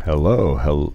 Hello, hello.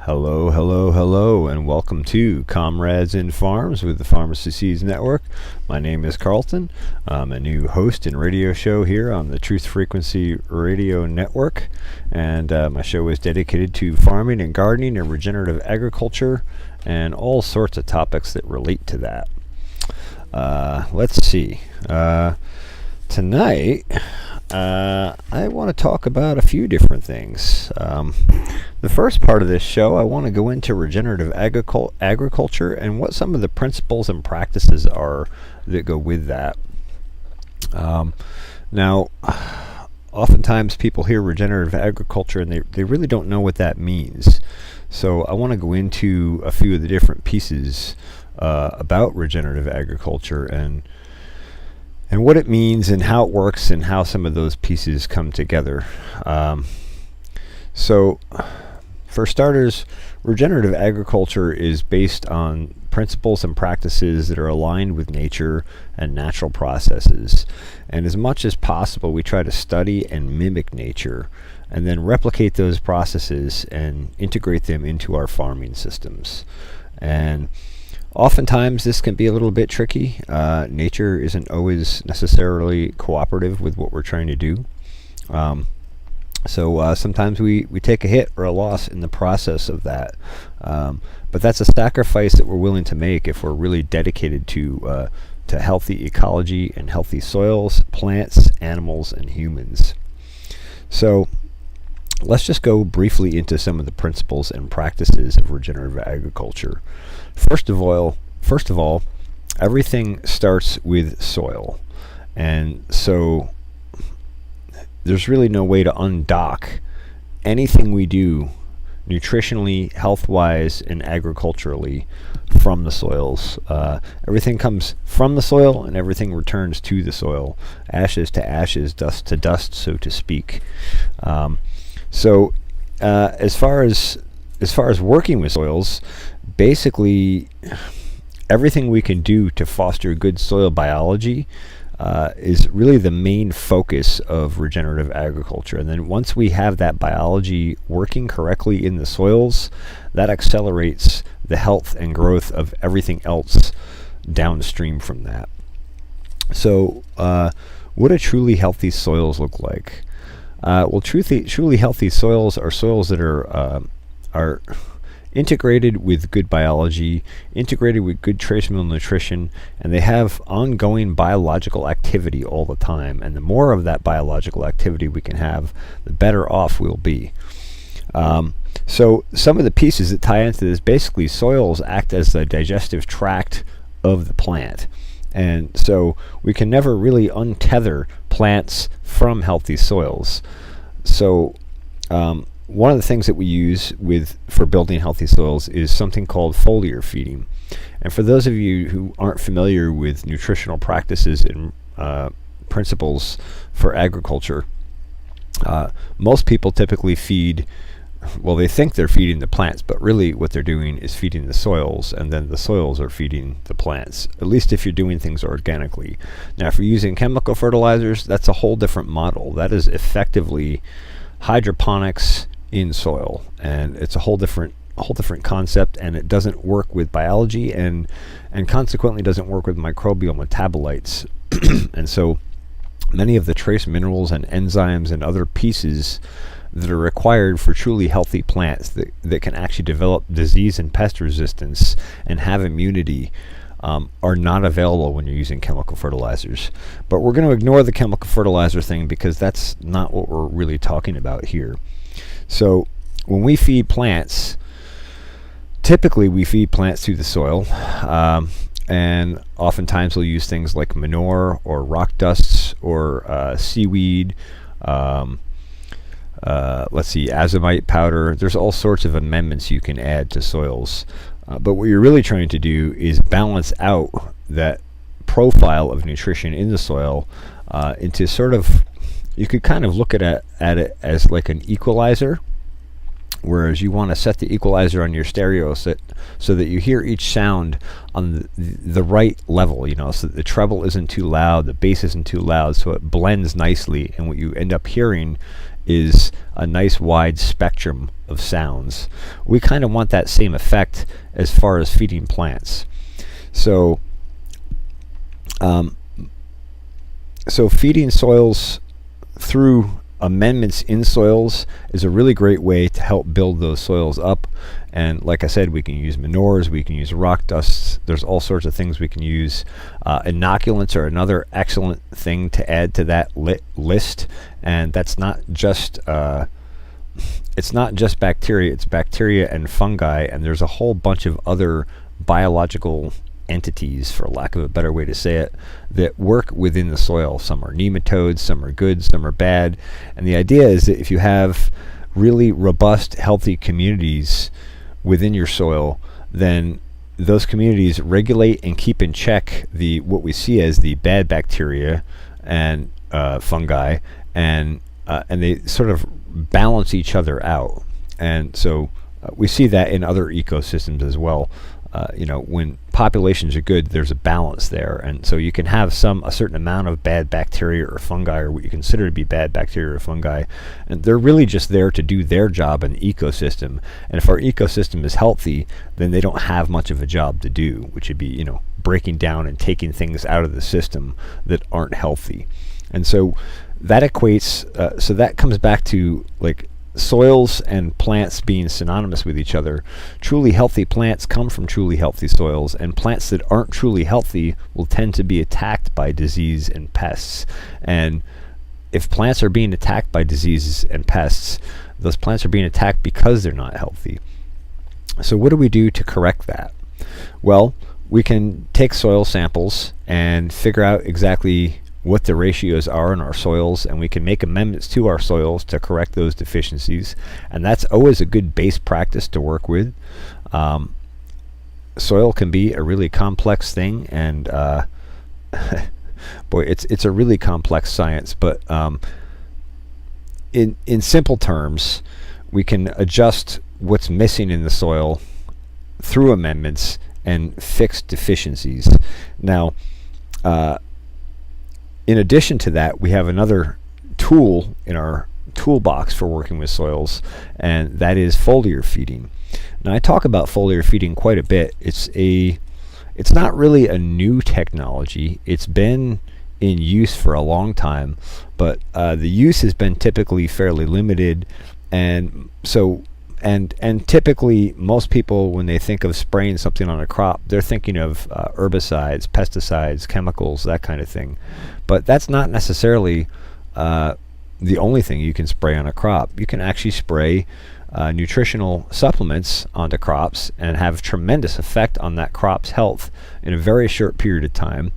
Hello, hello, hello, and welcome to Comrades in Farms with the Farmacy Network. My name is Carlton. I'm a new host and radio show here on the Truth Frequency Radio Network, and my show is dedicated to farming and gardening and regenerative agriculture and all sorts of topics that relate to that. Let's see. Tonight, I want to talk about a few different things. The first part of this show, I want to go into regenerative agriculture and what some of the principles and practices are that go with that. Now, oftentimes people hear regenerative agriculture and they really don't know what that means. So I want to go into a few of the different pieces about regenerative agriculture and what it means and how it works and how some of those pieces come together. So, for starters, regenerative agriculture is based on principles and practices that are aligned with nature and natural processes. And as much as possible, we try to study and mimic nature and then replicate those processes and integrate them into our farming systems. And oftentimes this can be a little bit tricky. Nature isn't always necessarily cooperative with what we're trying to do. So sometimes we take a hit or a loss in the process of that. But that's a sacrifice that we're willing to make if we're really dedicated to healthy ecology and healthy soils, plants, animals, and humans. So let's just go briefly into some of the principles and practices of regenerative agriculture. First of all, everything starts with soil. And so there's really no way to undock anything we do nutritionally, health-wise, and agriculturally from the soils. Everything comes from the soil and everything returns to the soil. Ashes to ashes, dust to dust, so to speak. So as far as working with soils, basically everything we can do to foster good soil biology is really the main focus of regenerative agriculture. And then once we have that biology working correctly in the soils, that accelerates the health and growth of everything else downstream from that. So what do truly healthy soils look like? Truly healthy soils are soils that are integrated with good biology, integrated with good trace mineral nutrition, and they have ongoing biological activity all the time. And the more of that biological activity we can have, the better off we'll be. So some of the pieces that tie into this, basically soils act as the digestive tract of the plant. And so we can never really untether plants from healthy soils. So one of the things that we use for building healthy soils is something called foliar feeding. And for those of you who aren't familiar with nutritional practices and principles for agriculture, most people typically feed well, they think they're feeding the plants, but really what they're doing is feeding the soils, and then the soils are feeding the plants, at least if you're doing things organically. Now, if you're using chemical fertilizers, that's a whole different model. That is effectively hydroponics in soil, and it's a whole different concept, and it doesn't work with biology, and consequently doesn't work with microbial metabolites. And so many of the trace minerals and enzymes and other pieces that are required for truly healthy plants that can actually develop disease and pest resistance and have immunity are not available when you're using chemical fertilizers. But we're going to ignore the chemical fertilizer thing because that's not what we're really talking about here. So when we feed plants, typically we feed plants through the soil, and oftentimes we'll use things like manure or rock dusts or seaweed, azomite powder. There's all sorts of amendments you can add to soils. But what you're really trying to do is balance out that profile of nutrition in the soil into sort of, you could kind of look at it as like an equalizer, whereas you want to set the equalizer on your stereo set so that you hear each sound on the right level, so that the treble isn't too loud, the bass isn't too loud, so it blends nicely, and what you end up hearing is a nice wide spectrum of sounds. We kind of want that same effect as far as feeding plants. So feeding soils through amendments in soils is a really great way to help build those soils up. And like I said, we can use manures, we can use rock dusts, there's all sorts of things we can use. Inoculants are another excellent thing to add to that list, and that's not just it's not just bacteria, it's bacteria and fungi, and there's a whole bunch of other biological entities, for lack of a better way to say it, that work within the soil. Some are nematodes, some are good, some are bad, and the idea is that if you have really robust, healthy communities within your soil, then those communities regulate and keep in check what we see as the bad bacteria and fungi, and they sort of balance each other out. And so we see that in other ecosystems as well. When populations are good, there's a balance there, and so you can have a certain amount of bad bacteria or fungi, or what you consider to be bad bacteria or fungi, and they're really just there to do their job in the ecosystem. And if our ecosystem is healthy, then they don't have much of a job to do, which would be breaking down and taking things out of the system that aren't healthy. And so that equates, so that comes back to like soils and plants being synonymous with each other. Truly healthy plants come from truly healthy soils, and plants that aren't truly healthy will tend to be attacked by disease and pests. And if plants are being attacked by diseases and pests, those plants are being attacked because they're not healthy. So what do we do to correct that? Well, we can take soil samples and figure out exactly what the ratios are in our soils, and we can make amendments to our soils to correct those deficiencies, and that's always a good base practice to work with. Soil can be a really complex thing, and boy, it's a really complex science, but in simple terms, we can adjust what's missing in the soil through amendments and fix deficiencies. Now, in addition to that, we have another tool in our toolbox for working with soils, and that is foliar feeding. Now, I talk about foliar feeding quite a bit. It's not really a new technology. It's been in use for a long time, but the use has been typically fairly limited, and so and typically most people, when they think of spraying something on a crop, they're thinking of herbicides, pesticides, chemicals, that kind of thing. But that's not necessarily the only thing you can spray on a crop. You can actually spray nutritional supplements onto crops and have tremendous effect on that crop's health in a very short period of time.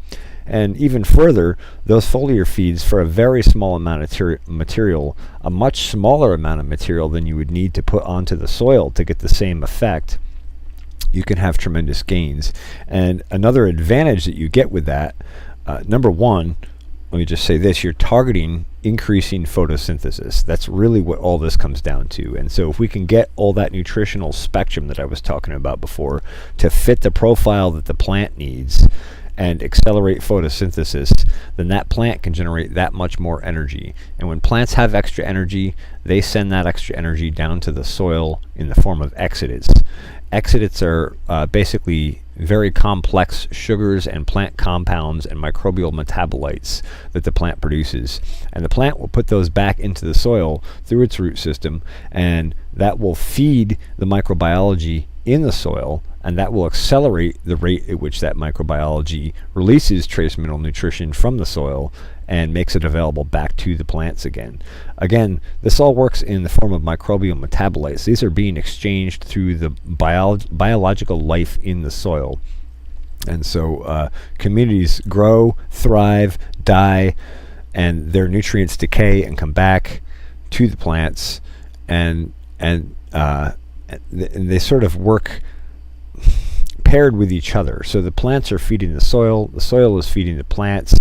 And even further, those foliar feeds, for a very small amount of material, a much smaller amount of material than you would need to put onto the soil to get the same effect, you can have tremendous gains. And another advantage that you get with that, number one, let me just say this, you're targeting increasing photosynthesis. That's really what all this comes down to. And so if we can get all that nutritional spectrum that I was talking about before to fit the profile that the plant needs and accelerate photosynthesis, then that plant can generate that much more energy. And when plants have extra energy, they send that extra energy down to the soil in the form of exudates. Exudates are basically very complex sugars and plant compounds and microbial metabolites that the plant produces. And the plant will put those back into the soil through its root system, and that will feed the microbiology in the soil, and that will accelerate the rate at which that microbiology releases trace mineral nutrition from the soil and makes it available back to the plants again. Again, this all works in the form of microbial metabolites. These are being exchanged through the biological life in the soil. And so communities grow, thrive, die, and their nutrients decay and come back to the plants, and they sort of work paired with each other. So the plants are feeding the soil is feeding the plants,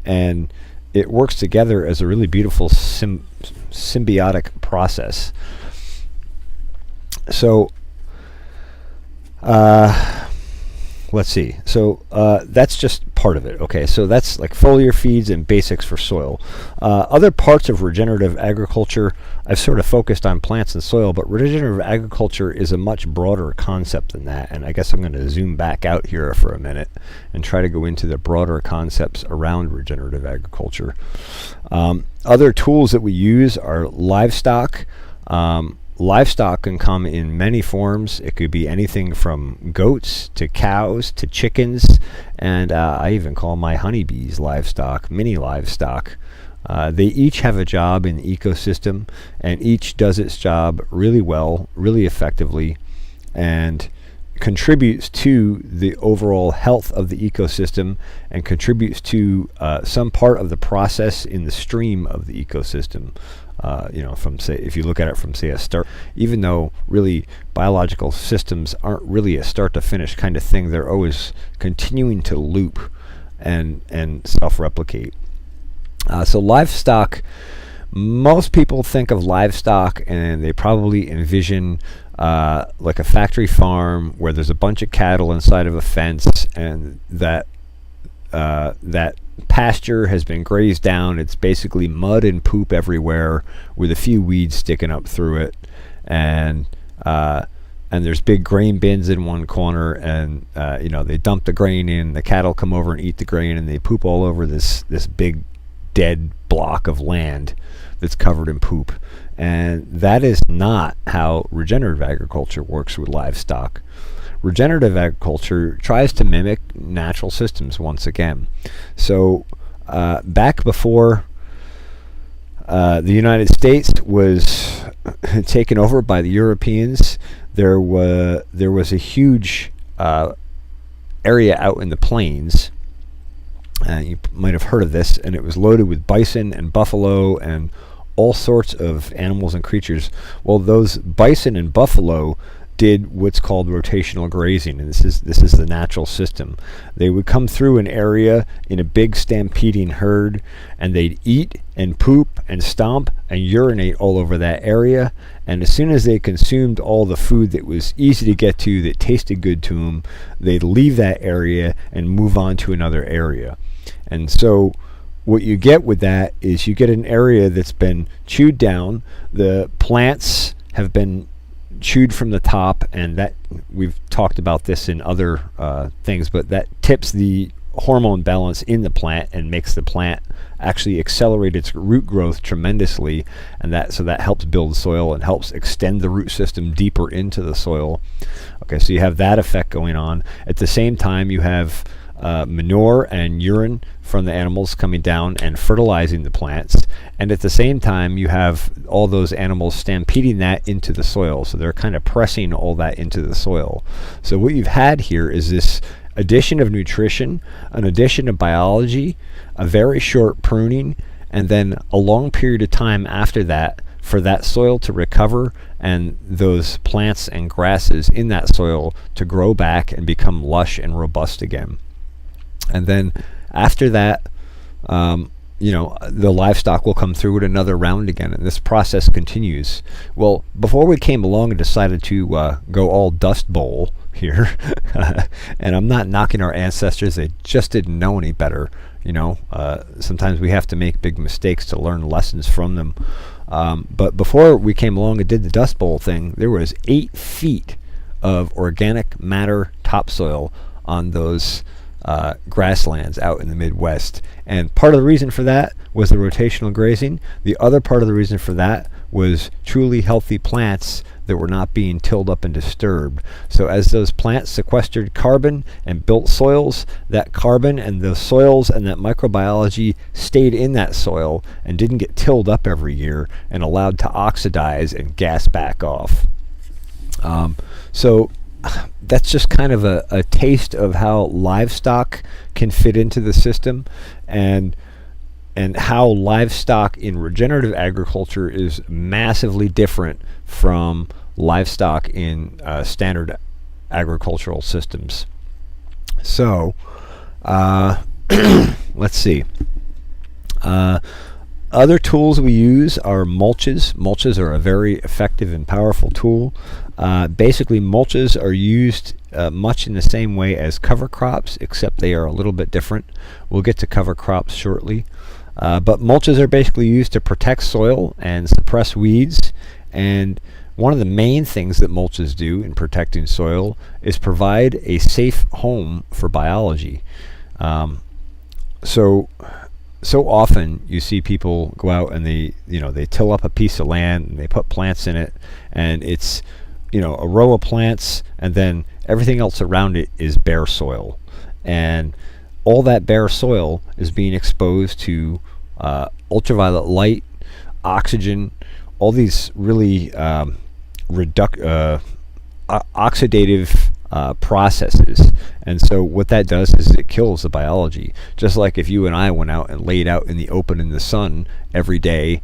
and it works together as a really beautiful symbiotic process. So let's see. So that's just part of it. Okay, so that's like foliar feeds and basics for soil. Other parts of regenerative agriculture, I've sort of focused on plants and soil, but regenerative agriculture is a much broader concept than that. And I guess I'm going to zoom back out here for a minute and try to go into the broader concepts around regenerative agriculture. Other tools that we use are livestock. Livestock can come in many forms. It could be anything from goats to cows to chickens, and I even call my honeybees livestock, mini livestock. They each have a job in the ecosystem, and each does its job really well, really effectively, and contributes to the overall health of the ecosystem and contributes to some part of the process in the stream of the ecosystem. From, say, if you look at it from, say, a start, even though really biological systems aren't really a start to finish kind of thing, they're always continuing to loop and self-replicate. So livestock, most people think of livestock and they probably envision like a factory farm where there's a bunch of cattle inside of a fence, and that pasture has been grazed down. It's basically mud and poop everywhere with a few weeds sticking up through it, and there's big grain bins in one corner, and they dump the grain in, the cattle come over and eat the grain, and they poop all over this big dead block of land that's covered in poop. And that is not how regenerative agriculture works with livestock. Regenerative agriculture tries to mimic natural systems once again. So back before the United States was taken over by the Europeans, there was a huge area out in the plains. You might have heard of this, and it was loaded with bison and buffalo and all sorts of animals and creatures. Well, those bison and buffalo did what's called rotational grazing, and this is the natural system. They would come through an area in a big stampeding herd, and they'd eat and poop and stomp and urinate all over that area, and as soon as they consumed all the food that was easy to get to, that tasted good to them, they'd leave that area and move on to another area. And so what you get with that is you get an area that's been chewed down, the plants have been chewed from the top, and that, we've talked about this in other things, but that tips the hormone balance in the plant and makes the plant actually accelerate its root growth tremendously, and that helps build soil and helps extend the root system deeper into the soil. Okay, so you have that effect going on. At the same time, you have manure and urine from the animals coming down and fertilizing the plants, and at the same time you have all those animals stampeding that into the soil, so they're kind of pressing all that into the soil. So what you've had here is this addition of nutrition, an addition of biology, a very short pruning, and then a long period of time after that for that soil to recover and those plants and grasses in that soil to grow back and become lush and robust again. And then after that, the livestock will come through it another round again, and this process continues. Well, before we came along and decided to go all Dust Bowl here, and I'm not knocking our ancestors, they just didn't know any better. Sometimes we have to make big mistakes to learn lessons from them. But before we came along and did the Dust Bowl thing, there was 8 feet of organic matter topsoil on those grasslands out in the Midwest. And part of the reason for that was the rotational grazing. The other part of the reason for that was truly healthy plants that were not being tilled up and disturbed. So as those plants sequestered carbon and built soils, that carbon and the soils and that microbiology stayed in that soil and didn't get tilled up every year and allowed to oxidize and gas back off. So that's just kind of a taste of how livestock can fit into the system, and how livestock in regenerative agriculture is massively different from livestock in standard agricultural systems. So let's see. Other tools we use are mulches. Mulches are a very effective and powerful tool. Basically, mulches are used much in the same way as cover crops, except they are a little bit different. We'll get to cover crops shortly. But mulches are basically used to protect soil and suppress weeds. And one of the main things that mulches do in protecting soil is provide a safe home for biology. So often you see people go out and they till up a piece of land and they put plants in it, and it's a row of plants, and then everything else around it is bare soil, and all that bare soil is being exposed to ultraviolet light, oxygen, all these really oxidative processes. And so what that does is it kills the biology. Just like if you and I went out and laid out in the open in the sun every day,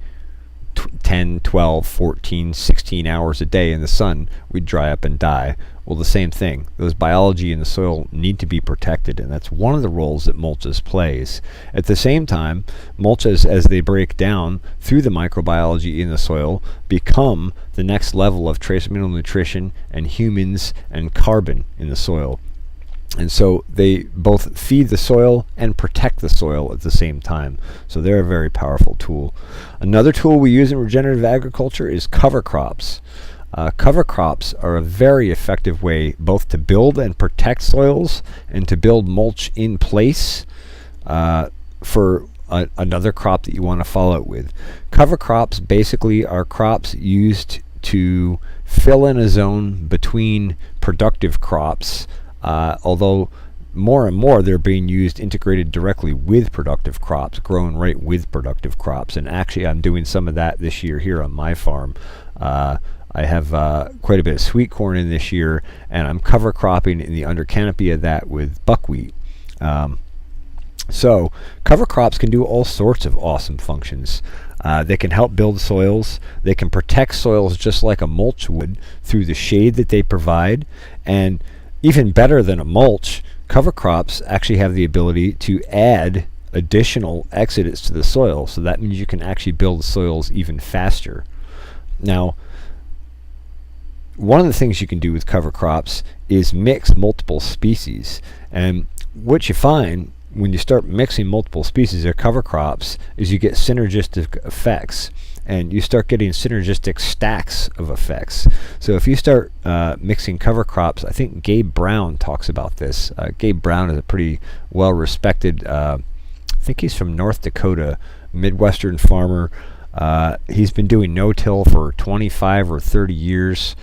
10, 12, 14, 16 hours a day in the sun, we'd dry up and die. Well, the same thing. Those biology in the soil need to be protected, and that's one of the roles that mulches plays. At the same time, mulches, as they break down through the microbiology in the soil, become the next level of trace mineral nutrition and humans and carbon in the soil. And so they both feed the soil and protect the soil at the same time. So they're a very powerful tool. Another tool we use in regenerative agriculture is cover crops. Cover crops are a very effective way both to build and protect soils and to build mulch in place for another crop that you want to follow it with. Cover crops basically are crops used to fill in a zone between productive crops, although more and more they're being used integrated directly with productive crops, grown right with productive crops. And actually I'm doing some of that this year here on my farm. I have quite a bit of sweet corn in this year, and I'm cover cropping in the under canopy of that with buckwheat. So cover crops can do all sorts of awesome functions. They can help build soils. They can protect soils just like a mulch would through the shade that they provide. And even better than a mulch, cover crops actually have the ability to add additional exudates to the soil. So that means you can actually build soils even faster. Now, one of the things you can do with cover crops is mix multiple species. And what you find when you start mixing multiple species of cover crops is you get synergistic effects, and you start getting synergistic stacks of effects. So if you start mixing cover crops, I think Gabe Brown talks about this. Gabe Brown is a pretty well-respected, I think he's from North Dakota, Midwestern farmer. He's been doing no-till for 25 or 30 years.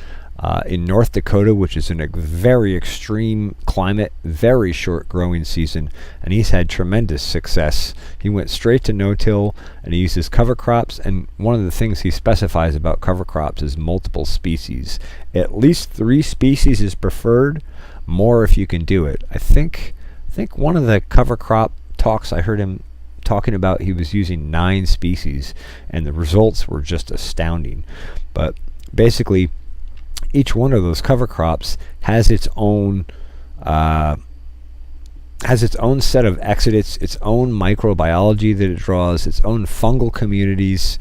In North Dakota, which is in a very extreme climate, very short growing season, and he's had tremendous success. He went straight to no-till, and he uses cover crops, and one of the things he specifies about cover crops is multiple species. At least 3 species is preferred, more if you can do it. I think one of the cover crop talks I heard him talking about, he was using 9 species, and the results were just astounding. But basically, each one of those cover crops has its own has its own set of exudates, its own microbiology that it draws, its own fungal communities.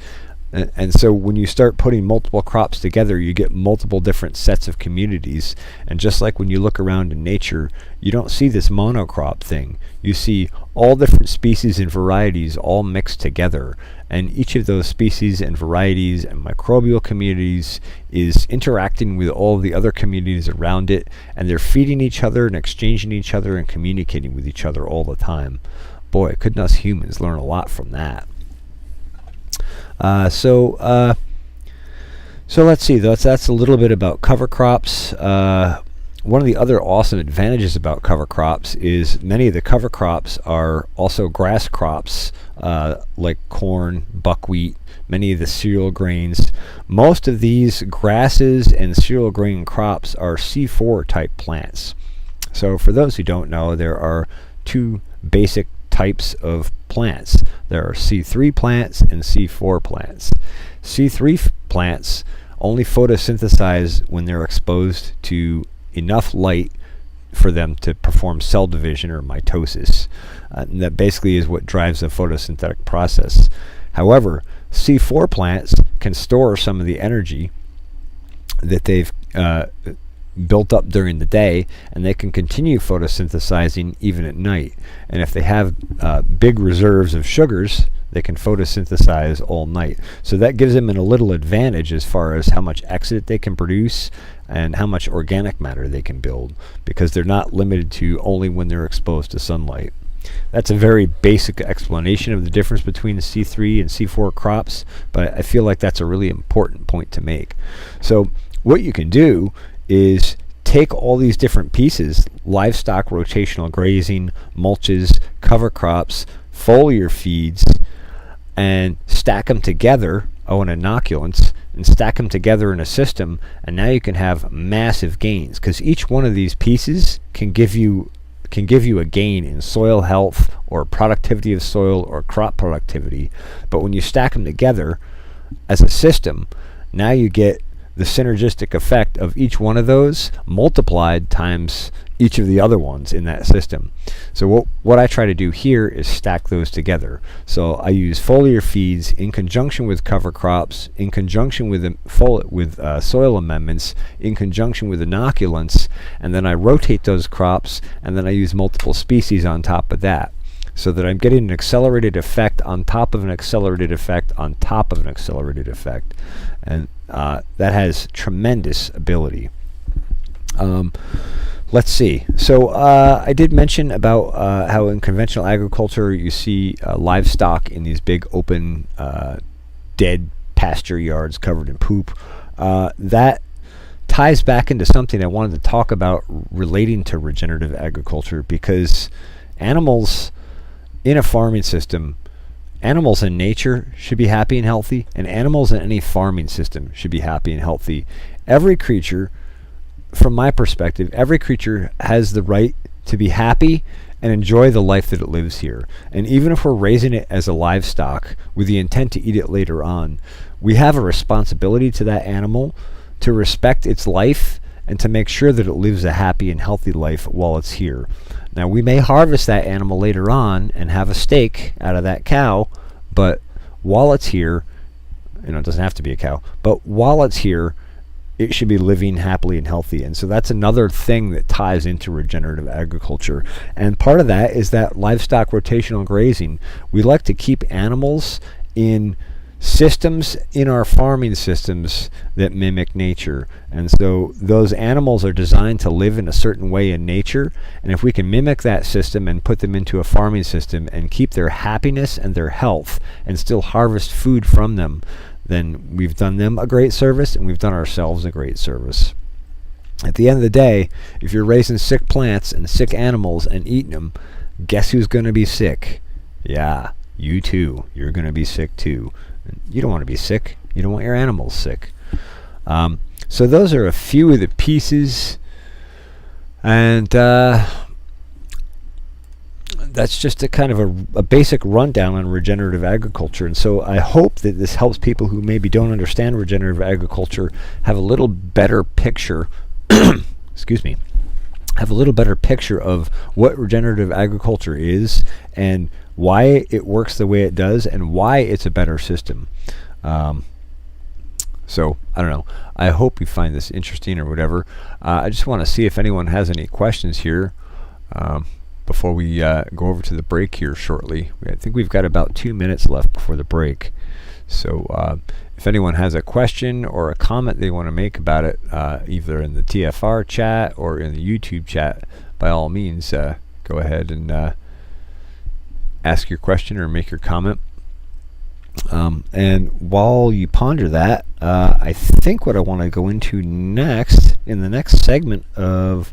And so when you start putting multiple crops together, you get multiple different sets of communities. And just like when you look around in nature, you don't see this monocrop thing. You see all different species and varieties all mixed together. And each of those species and varieties and microbial communities is interacting with all the other communities around it. And they're feeding each other and exchanging each other and communicating with each other all the time. Boy, couldn't us humans learn a lot from that. So let's see. That's a little bit about cover crops. One of the other awesome advantages about cover crops is many of the cover crops are also grass crops, like corn, buckwheat, many of the cereal grains. Most of these grasses and cereal grain crops are C4 type plants. So for those who don't know, there are two basic types of plants. There are C3 plants and C4 plants. C3 plants only photosynthesize when they're exposed to enough light for them to perform cell division or mitosis. And that basically is what drives the photosynthetic process. However, C4 plants can store some of the energy that they've built up during the day, and they can continue photosynthesizing even at night. And if they have big reserves of sugars, they can photosynthesize all night. So that gives them a little advantage as far as how much exudate they can produce and how much organic matter they can build, because they're not limited to only when they're exposed to sunlight. That's a very basic explanation of the difference between the C3 and C4 crops, but I feel like that's a really important point to make. So what you can do is take all these different pieces, livestock rotational grazing, mulches, cover crops, foliar feeds, and stack them together, and inoculants, and stack them together in a system, and now you can have massive gains, because each one of these pieces can give you a gain in soil health or productivity of soil or crop productivity. But when you stack them together as a system, now you get the synergistic effect of each one of those multiplied times each of the other ones in that system. So what I try to do here is stack those together. So I use foliar feeds in conjunction with cover crops, in conjunction with soil amendments, in conjunction with inoculants, and then I rotate those crops, and then I use multiple species on top of that, so that I'm getting an accelerated effect on top of an accelerated effect on top of an accelerated effect. And that has tremendous ability. Let's see. So I did mention about how in conventional agriculture you see livestock in these big open dead pasture yards covered in poop. That ties back into something I wanted to talk about relating to regenerative agriculture, because animals in a farming system, animals in nature should be happy and healthy, and animals in any farming system should be happy and healthy. Every creature, from my perspective, every creature has the right to be happy and enjoy the life that it lives here. And even if we're raising it as a livestock with the intent to eat it later on, we have a responsibility to that animal to respect its life and to make sure that it lives a happy and healthy life while it's here. Now, we may harvest that animal later on and have a steak out of that cow, but while it's here, it doesn't have to be a cow, but while it's here, it should be living happily and healthy. And so that's another thing that ties into regenerative agriculture. And part of that is that livestock rotational grazing. We like to keep animals in systems in our farming systems that mimic nature. And so those animals are designed to live in a certain way in nature. And if we can mimic that system and put them into a farming system and keep their happiness and their health and still harvest food from them, then we've done them a great service and we've done ourselves a great service. At the end of the day, if you're raising sick plants and sick animals and eating them, guess who's going to be sick? Yeah, you too. You're going to be sick too. You don't want to be sick. You don't want your animals sick. So those are a few of the pieces, and that's just a kind of a basic rundown on regenerative agriculture. And so I hope that this helps people who maybe don't understand regenerative agriculture have a little better picture excuse me, have a little better picture of what regenerative agriculture is and why it works the way it does and why it's a better system. So I don't know. I hope you find this interesting or whatever. I just want to see if anyone has any questions here before we go over to the break here shortly. I think we've got about 2 minutes left before the break. So if anyone has a question or a comment they want to make about it, either in the TFR chat or in the YouTube chat, by all means, go ahead and ask your question or make your comment. And while you ponder that, I think what I want to go into next, in the next segment of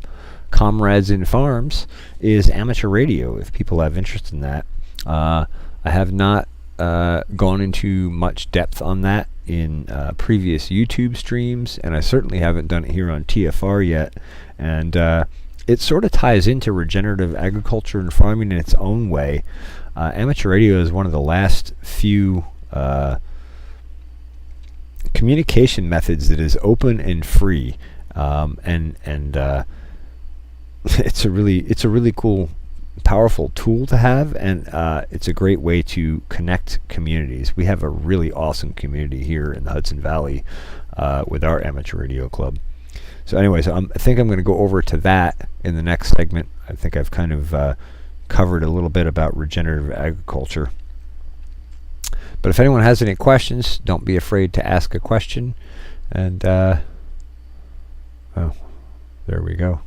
Comrades in Farms, is amateur radio, if people have interest in that. I have not gone into much depth on that in previous YouTube streams, and I certainly haven't done it here on TFR yet. And it sort of ties into regenerative agriculture and farming in its own way. Amateur radio is one of the last few communication methods that is open and free, and it's a really cool, powerful tool to have, and it's a great way to connect communities. We have a really awesome community here in the Hudson Valley with our amateur radio club. So anyways, I think I'm going to go over to that in the next segment. I think I've kind of covered a little bit about regenerative agriculture. But if anyone has any questions, don't be afraid to ask a question. And oh, there we go.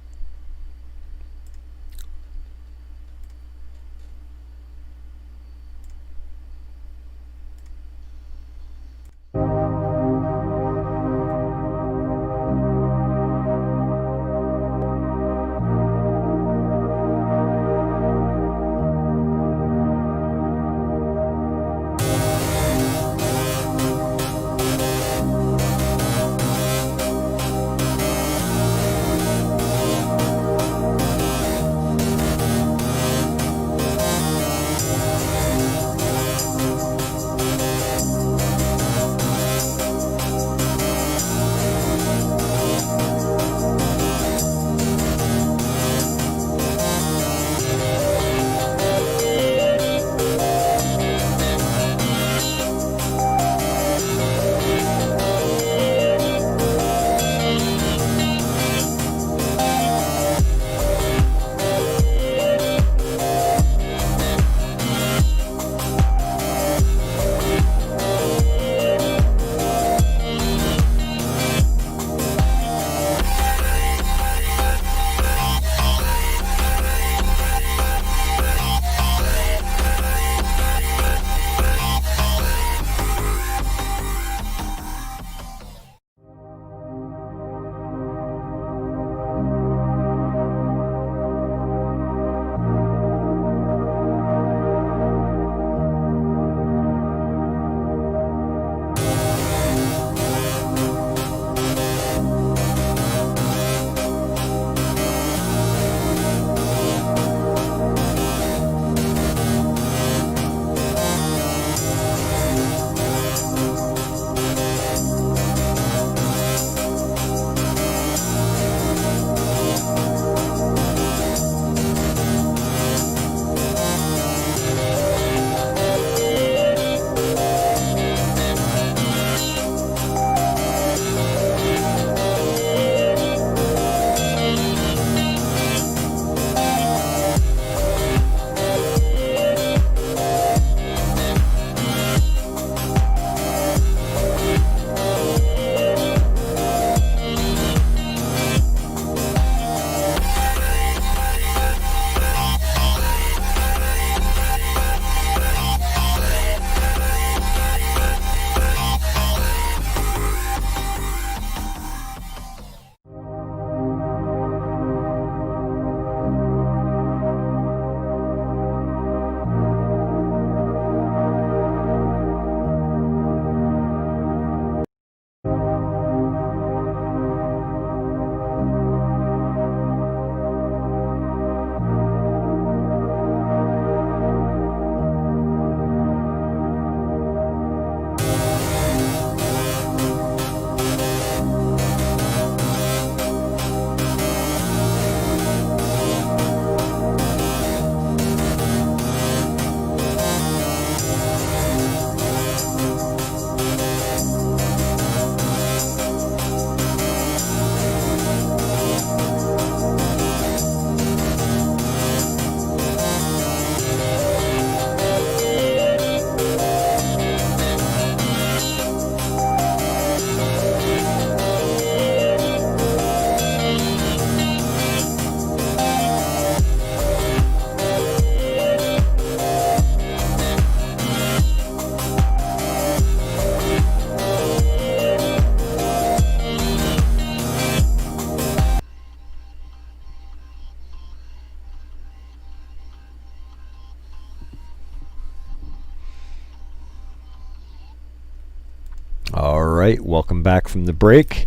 right, welcome back from the break.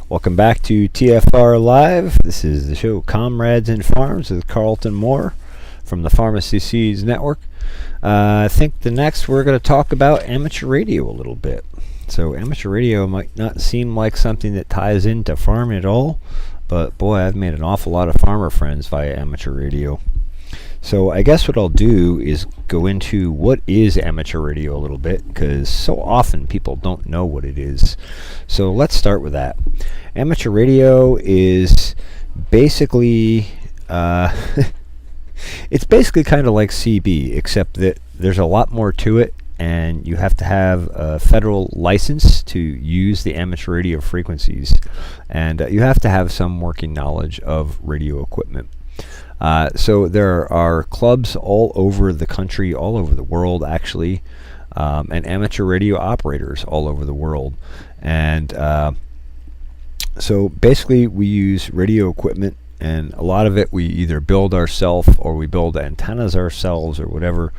Welcome back to TFR Live. This is the show Comrades and Farms with Carlton Moore from the Farmacy Seeds Network. I think the next we're going to talk about amateur radio a little bit. So amateur radio might not seem like something that ties into farming at all, but boy, I've made an awful lot of farmer friends via amateur radio. So I guess what I'll do is go into what is amateur radio a little bit, because so often people don't know what it is. So let's start with that. Amateur radio is basically it's basically kind of like CB, except that there's a lot more to it, and you have to have a federal license to use the amateur radio frequencies, and you have to have some working knowledge of radio equipment. So there are clubs all over the country, all over the world actually, and amateur radio operators all over the world. And so basically we use radio equipment, and a lot of it we either build ourselves or we build antennas ourselves or whatever.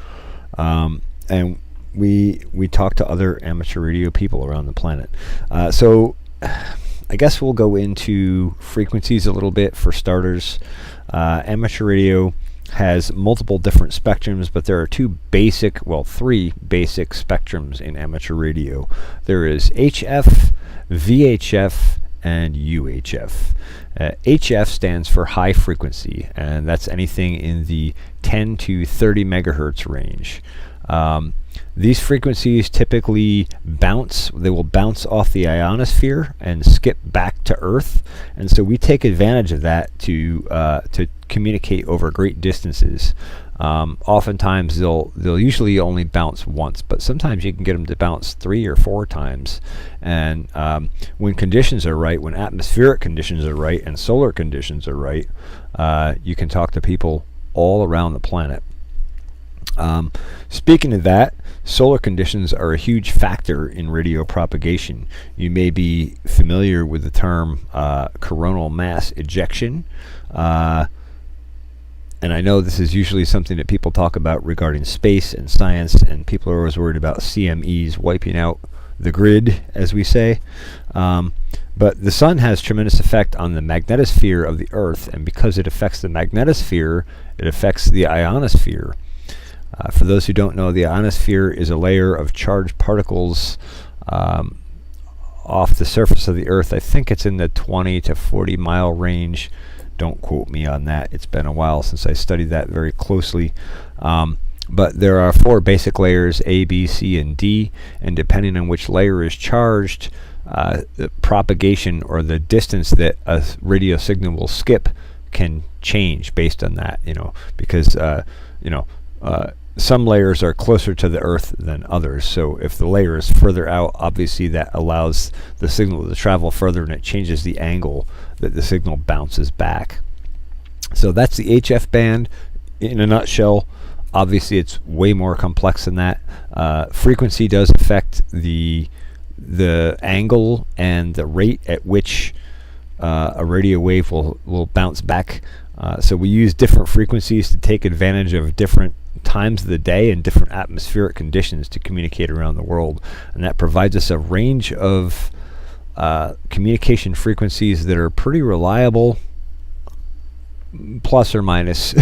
And we talk to other amateur radio people around the planet. So I guess we'll go into frequencies a little bit for starters. Amateur radio has multiple different spectrums, but there are three basic spectrums in amateur radio. There is HF, VHF, and UHF. HF stands for high frequency, and that's anything in the 10 to 30 megahertz range. These frequencies typically bounce. They will bounce off the ionosphere and skip back to Earth, and so we take advantage of that to communicate over great distances. Oftentimes they'll usually only bounce once, but sometimes you can get them to bounce 3 or 4 times. And when conditions are right, when atmospheric conditions are right and solar conditions are right, you can talk to people all around the planet. Speaking of that, solar conditions are a huge factor in radio propagation. You may be familiar with the term coronal mass ejection. And I know this is usually something that people talk about regarding space and science, and people are always worried about CMEs wiping out the grid, as we say. But the sun has tremendous effect on the magnetosphere of the Earth, and because it affects the magnetosphere, it affects the ionosphere. For those who don't know, the ionosphere is a layer of charged particles off the surface of the Earth. I think it's in the 20 to 40 mile range. Don't quote me on that. It's been a while since I studied that very closely. But there are 4 basic layers, A, B, C, and D, and depending on which layer is charged, the propagation or the distance that a radio signal will skip can change based on that, because some layers are closer to the Earth than others. So if the layer is further out, obviously that allows the signal to travel further, and it changes the angle that the signal bounces back. So that's the HF band in a nutshell. Obviously it's way more complex than that. Frequency does affect the angle and the rate at which a radio wave will bounce back. So we use different frequencies to take advantage of different times of the day and different atmospheric conditions to communicate around the world, and that provides us a range of communication frequencies that are pretty reliable, plus or minus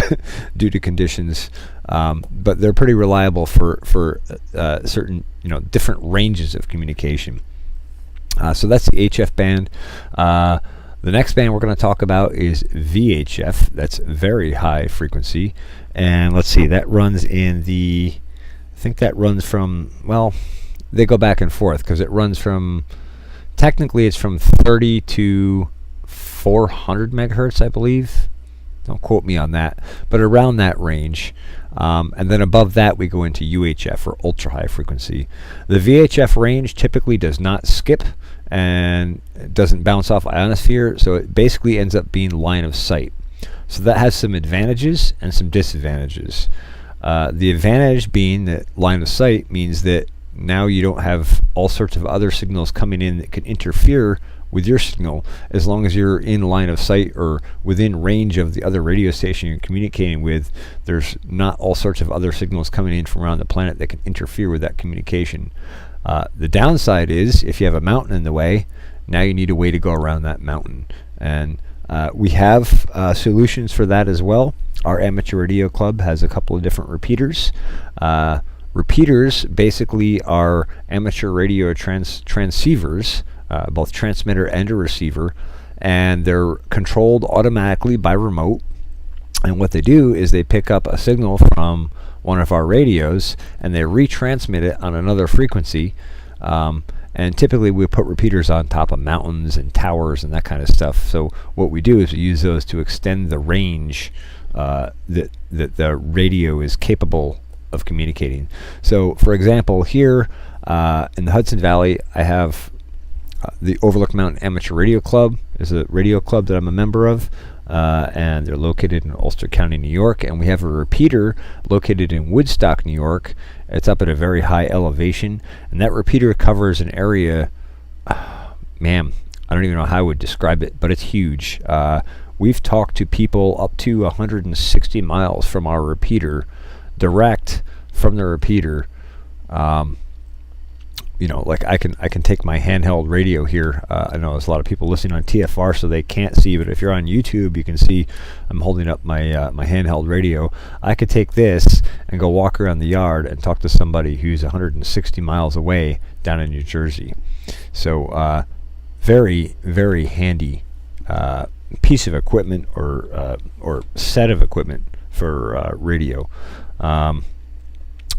due to conditions, but they're pretty reliable for certain different ranges of communication. So that's the HF band. The next band we're going to talk about is VHF. That's very high frequency. And let's see, that runs in I think that runs from, well, they go back and forth because it runs from, technically it's from 30 to 400 megahertz, I believe. Don't quote me on that, but around that range. And then above that we go into UHF, or ultra high frequency. The VHF range typically does not skip and doesn't bounce off ionosphere, so it basically ends up being line of sight. So that has some advantages and some disadvantages. The advantage being that line of sight means that now you don't have all sorts of other signals coming in that can interfere with your signal, as long as you're in line of sight or within range of the other radio station you're communicating with. There's not all sorts of other signals coming in from around the planet that can interfere with that communication. The downside is if you have a mountain in the way, now you need a way to go around that mountain. And we have solutions for that as well. Our amateur radio club has a couple of different repeaters. Repeaters basically are amateur radio transceivers, both transmitter and a receiver, and they're controlled automatically by remote. And what they do is they pick up a signal from one of our radios and they retransmit it on another frequency. And typically we put repeaters on top of mountains and towers and that kind of stuff. So what we do is we use those to extend the range that the radio is capable of communicating. So for example, here in the Hudson Valley, I have the Overlook Mountain Amateur Radio Club. Is a radio club that I'm a member of, and they're located in Ulster County, New York. And we have a repeater located in Woodstock, New York. It's up at a very high elevation, and that repeater covers an area, man, I don't even know how I would describe it, but it's huge. We've talked to people up to 160 miles from our repeater, direct from the repeater. Like I can take my handheld radio here. I know there's a lot of people listening on TFR, so they can't see, but if you're on YouTube, you can see I'm holding up my my handheld radio. I could take this and go walk around the yard and talk to somebody who's 160 miles away down in New Jersey. So very, very handy piece of equipment or set of equipment for radio.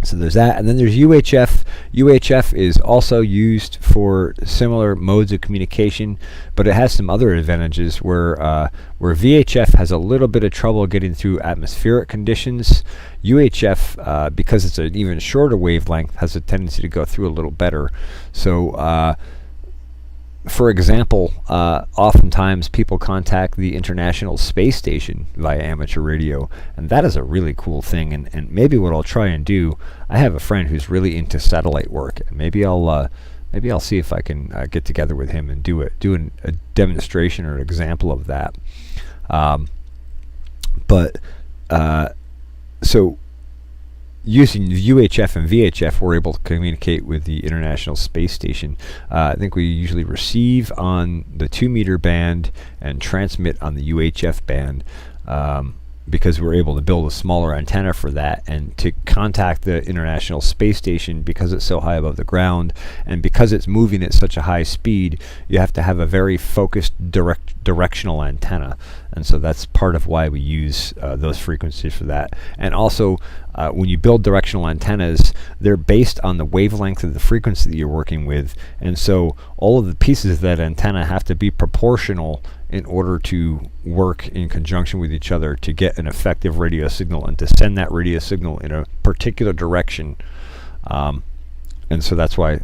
So there's that, and then there's UHF. UHF is also used for similar modes of communication, but it has some other advantages where VHF has a little bit of trouble getting through atmospheric conditions. UHF, because it's an even shorter wavelength, has a tendency to go through a little better. So for example, oftentimes people contact the International Space Station via amateur radio, and that is a really cool thing. And maybe what I'll try and do, I have a friend who's really into satellite work, and maybe I'll see if I can get together with him and do a demonstration or an example of that. So using UHF and VHF, we're able to communicate with the International Space Station. I think we usually receive on the 2-meter band and transmit on the UHF band, because we're able to build a smaller antenna for that. And to contact the International Space Station, because it's so high above the ground and because it's moving at such a high speed, you have to have a very focused directional antenna. And so that's part of why we use those frequencies for that. And also, when you build directional antennas, they're based on the wavelength of the frequency that you're working with. And so all of the pieces of that antenna have to be proportional in order to work in conjunction with each other to get an effective radio signal and to send that radio signal in a particular direction. And so that's why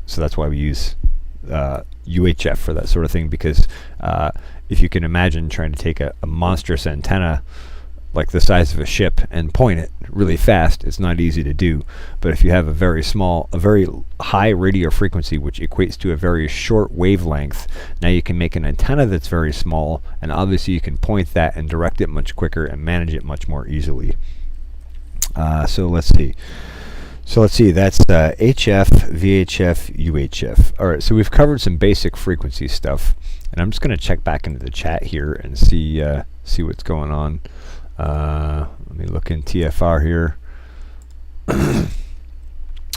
we use UHF for that sort of thing, because if you can imagine trying to take a monstrous antenna like the size of a ship and point it really fast, it's not easy to do. But if you have a very high radio frequency, which equates to a very short wavelength, now you can make an antenna that's very small, and obviously you can point that and direct it much quicker and manage it much more easily. So let's see. That's HF, VHF, UHF. All right, so we've covered some basic frequency stuff, and I'm just going to check back into the chat here and see what's going on. Let me look in TFR here.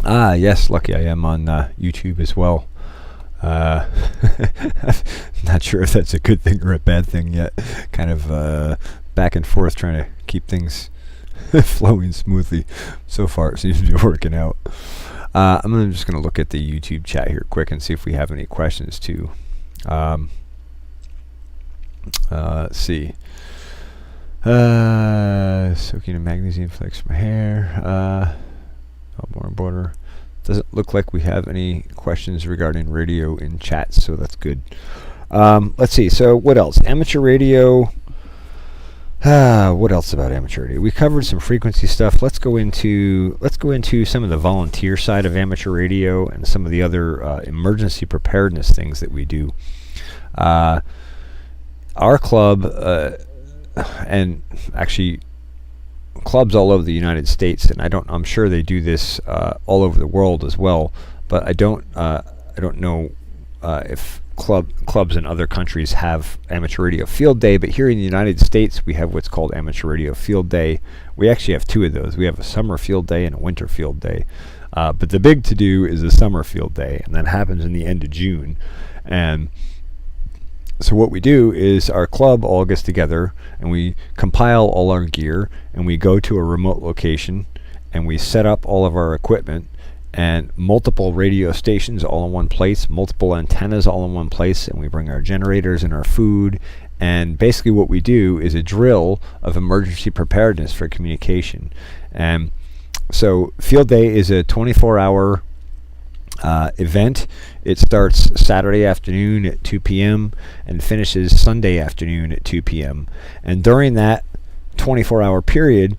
Yes, lucky I am on YouTube as well. Not sure if that's a good thing or a bad thing yet. Kind of back and forth trying to keep things flowing smoothly. So far it seems to be working out. I'm just going to look at the YouTube chat here quick and see if we have any questions too. Let's see. Soaking in magnesium flakes from hair. Border. Doesn't look like we have any questions regarding radio in chat, so that's good. Let's see. So what else? Amateur radio. What else about amateur radio? We covered some frequency stuff. Let's go into some of the volunteer side of amateur radio and some of the other emergency preparedness things that we do. Our club, and actually clubs all over the United States, and I'm sure they do this all over the world as well, but I don't know if clubs in other countries have amateur radio field day. But here in the United States, we have what's called amateur radio field day. We actually have two of those. We have a summer field day and a winter field day. But the big to do is a summer field day, and that happens in the end of June. And so what we do is our club all gets together and we compile all our gear and we go to a remote location and we set up all of our equipment and multiple radio stations all in one place, multiple antennas all in one place, and we bring our generators and our food. And basically what we do is a drill of emergency preparedness for communication. And so field day is a 24-hour event. It starts Saturday afternoon at 2 p.m. and finishes Sunday afternoon at 2 p.m. And during that 24-hour period,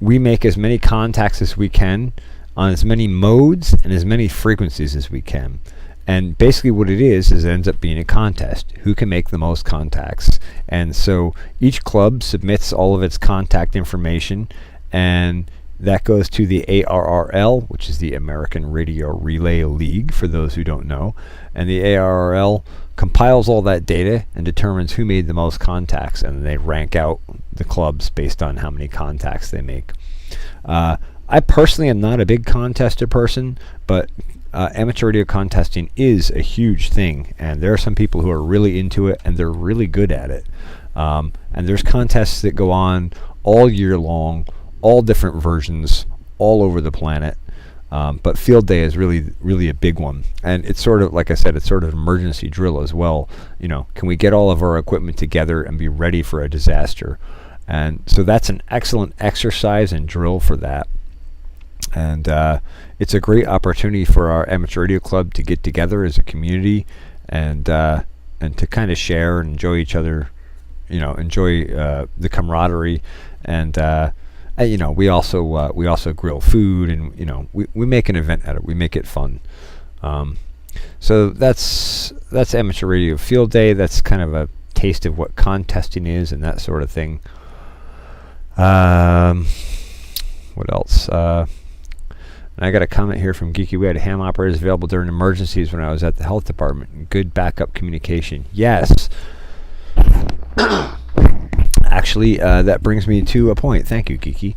we make as many contacts as we can on as many modes and as many frequencies as we can. And basically what it is it ends up being a contest. Who can make the most contacts? And so each club submits all of its contact information, and that goes to the ARRL, which is the American Radio Relay League, for those who don't know. And the ARRL compiles all that data and determines who made the most contacts, and they rank out the clubs based on how many contacts they make. I personally am not a big contester person, but amateur radio contesting is a huge thing, and there are some people who are really into it, and they're really good at it. And there's contests that go on all year long, all different versions, all over the planet. But field day is really a big one, and it's sort of, like I said, it's sort of emergency drill as well. You know, can we get all of our equipment together and be ready for a disaster? And so that's an excellent exercise and drill for that. And it's a great opportunity for our amateur radio club to get together as a community and to kind of share and enjoy each other, enjoy the camaraderie. And we also grill food, and we make an event out of it. We make it fun. So that's amateur radio field day. That's kind of a taste of what contesting is and that sort of thing. What else? And I got a comment here from Geeky. We had ham operators available during emergencies when I was at the health department. Good backup communication. Yes. Actually, that brings me to a point. Thank you, Geeky.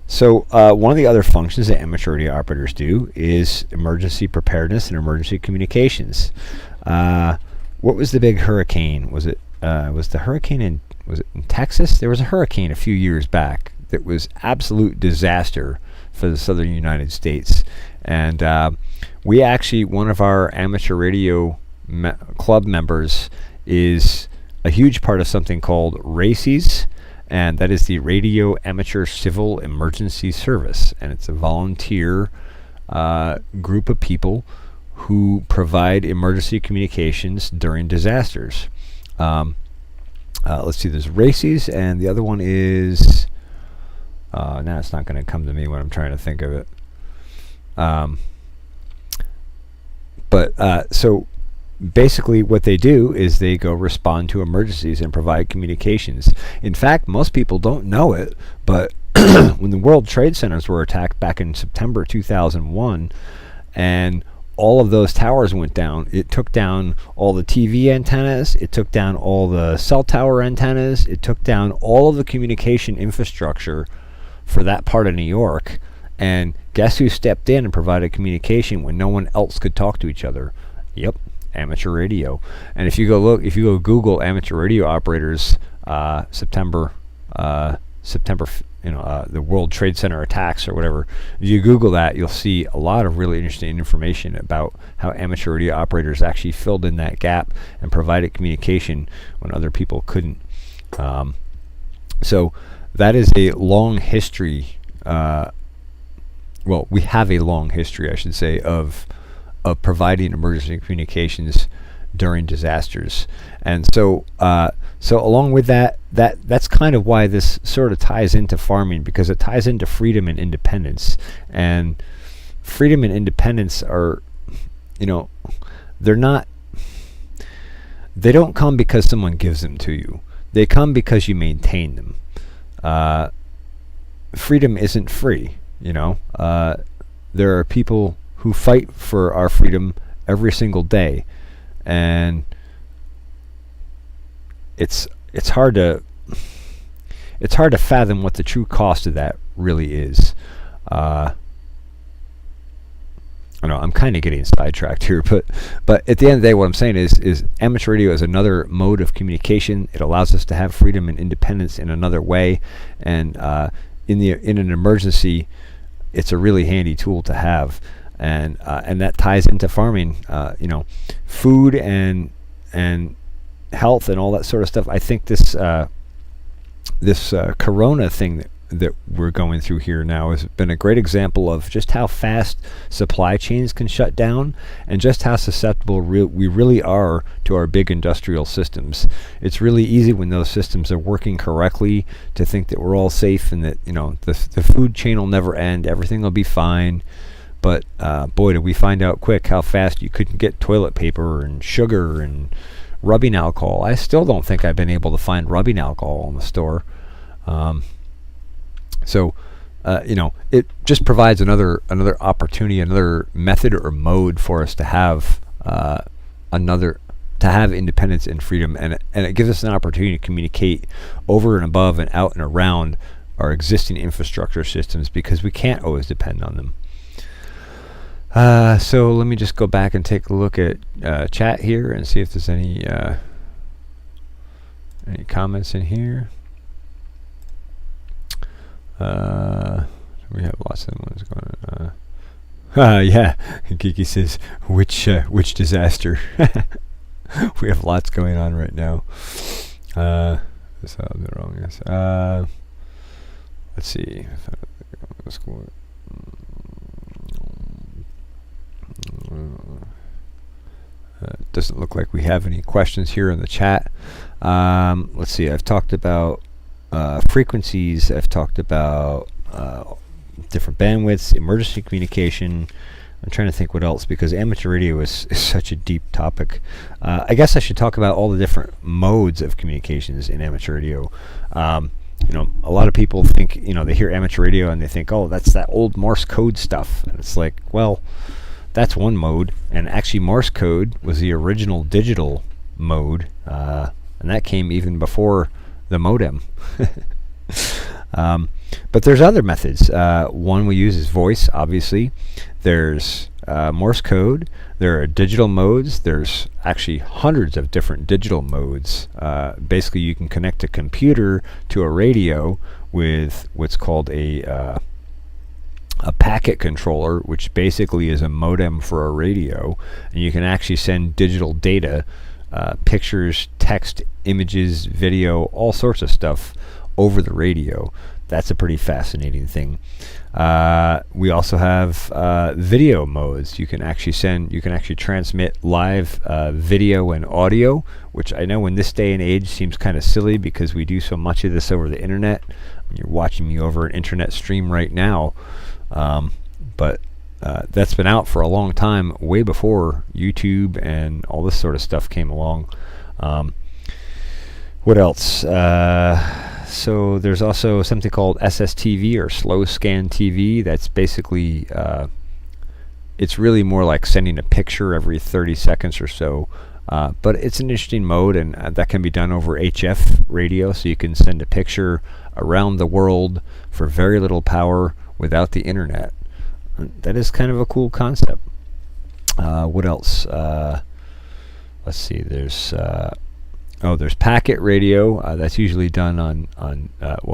So one of the other functions that amateur radio operators do is emergency preparedness and emergency communications. What was the big hurricane? Was it in Texas? There was a hurricane a few years back that was absolute disaster for the southern United States. And we actually, one of our amateur radio club members is a huge part of something called RACES, and that is the Radio Amateur Civil Emergency Service. And it's a volunteer group of people who provide emergency communications during disasters. Let's see, there's RACES, and the other one is... now it's not going to come to me when I'm trying to think of it. So basically what they do is they go respond to emergencies and provide communications. In fact, most people don't know it, but when the World Trade Centers were attacked back in September 2001, and all of those towers went down, it took down all the TV antennas, it took down all the cell tower antennas, it took down all of the communication infrastructure for that part of New York. And guess who stepped in and provided communication when no one else could talk to each other? Yep, amateur radio. And if you go Google amateur radio operators, September, the World Trade Center attacks or whatever. If you Google that, you'll see a lot of really interesting information about how amateur radio operators actually filled in that gap and provided communication when other people couldn't. So that is a long history. We have a long history, I should say, of providing emergency communications during disasters. And so along with that's kind of why this sort of ties into farming, because it ties into freedom and independence. And freedom and independence are, they don't come because someone gives them to you. They come because you maintain them. Freedom isn't free, there are people who fight for our freedom every single day, and it's hard to fathom what the true cost of that really is. I know I'm kind of getting sidetracked here, but at the end of the day, what I'm saying is amateur radio is another mode of communication. It allows us to have freedom and independence in another way, and in an emergency, it's a really handy tool to have, and that ties into farming. Food and health and all that sort of stuff. I think this Corona thing that we're going through here now has been a great example of just how fast supply chains can shut down and just how susceptible we really are to our big industrial systems. It's really easy when those systems are working correctly to think that we're all safe and that the food chain will never end, everything will be fine. But boy, did we find out quick how fast you couldn't get toilet paper and sugar and rubbing alcohol. I still don't think I've been able to find rubbing alcohol in the store. So it just provides another opportunity, another method or mode for us to have independence and freedom, and it gives us an opportunity to communicate over and above and out and around our existing infrastructure systems, because we can't always depend on them. So let me just go back and take a look at chat here and see if there's any comments in here. We have lots of ones going on. Yeah, Kiki says, which disaster? We have lots going on right now. That's how I'm wrong. Yes. Let's see. Doesn't look like we have any questions here in the chat. Let's see. I've talked about frequencies. I've talked about different bandwidths, emergency communication. I'm trying to think what else, because amateur radio is such a deep topic. I guess I should talk about all the different modes of communications in amateur radio. A lot of people think, they hear amateur radio and they think, oh, that's that old Morse code stuff. And it's like, well, that's one mode. And actually Morse code was the original digital mode. And that came even before the modem. But there's other methods. One we use is voice, obviously. There's Morse code. There are digital modes. There's actually hundreds of different digital modes. Basically, you can connect a computer to a radio with what's called a packet controller, which basically is a modem for a radio. And you can actually send digital data, pictures, text, images, video, all sorts of stuff over the radio. That's a pretty fascinating thing. We also have video modes. You can actually transmit live video and audio, which I know in this day and age seems kind of silly because we do so much of this over the internet. You're watching me over an internet stream right now, but that's been out for a long time, way before YouTube and all this sort of stuff came along. What else? So there's also something called SSTV, or slow scan TV. That's basically, it's really more like sending a picture every 30 seconds or so. But it's an interesting mode, and that can be done over HF radio, so you can send a picture around the world for very little power without the internet. That is kind of a cool concept. What else? Let's see. There's packet radio. That's usually done on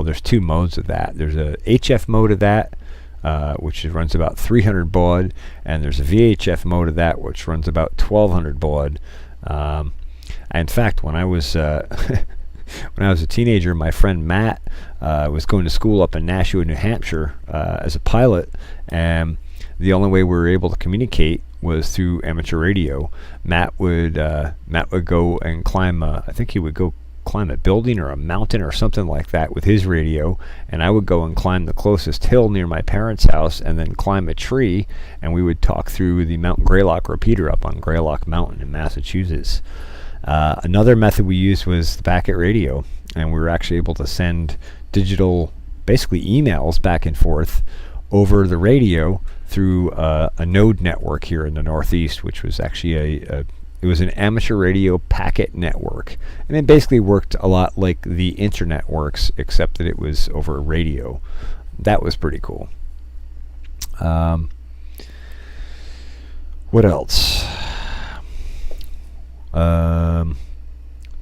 there's two modes of that. There's a HF mode of that, which runs about 300 baud, and there's a VHF mode of that, which runs about 1200 baud. In fact, when I was a teenager, my friend Matt was going to school up in Nashua, New Hampshire, as a pilot, and the only way we were able to communicate was through amateur radio. Matt would go and climb a building or a mountain or something like that with his radio, and I would go and climb the closest hill near my parents' house and then climb a tree, and we would talk through the Mount Greylock repeater up on Greylock Mountain in Massachusetts. Another method we used was the packet radio, and we were actually able to send digital, basically emails back and forth over the radio through a node network here in the Northeast, which was actually it was an amateur radio packet network, and it basically worked a lot like the internet works, except that it was over radio. That was pretty cool. What else? Trying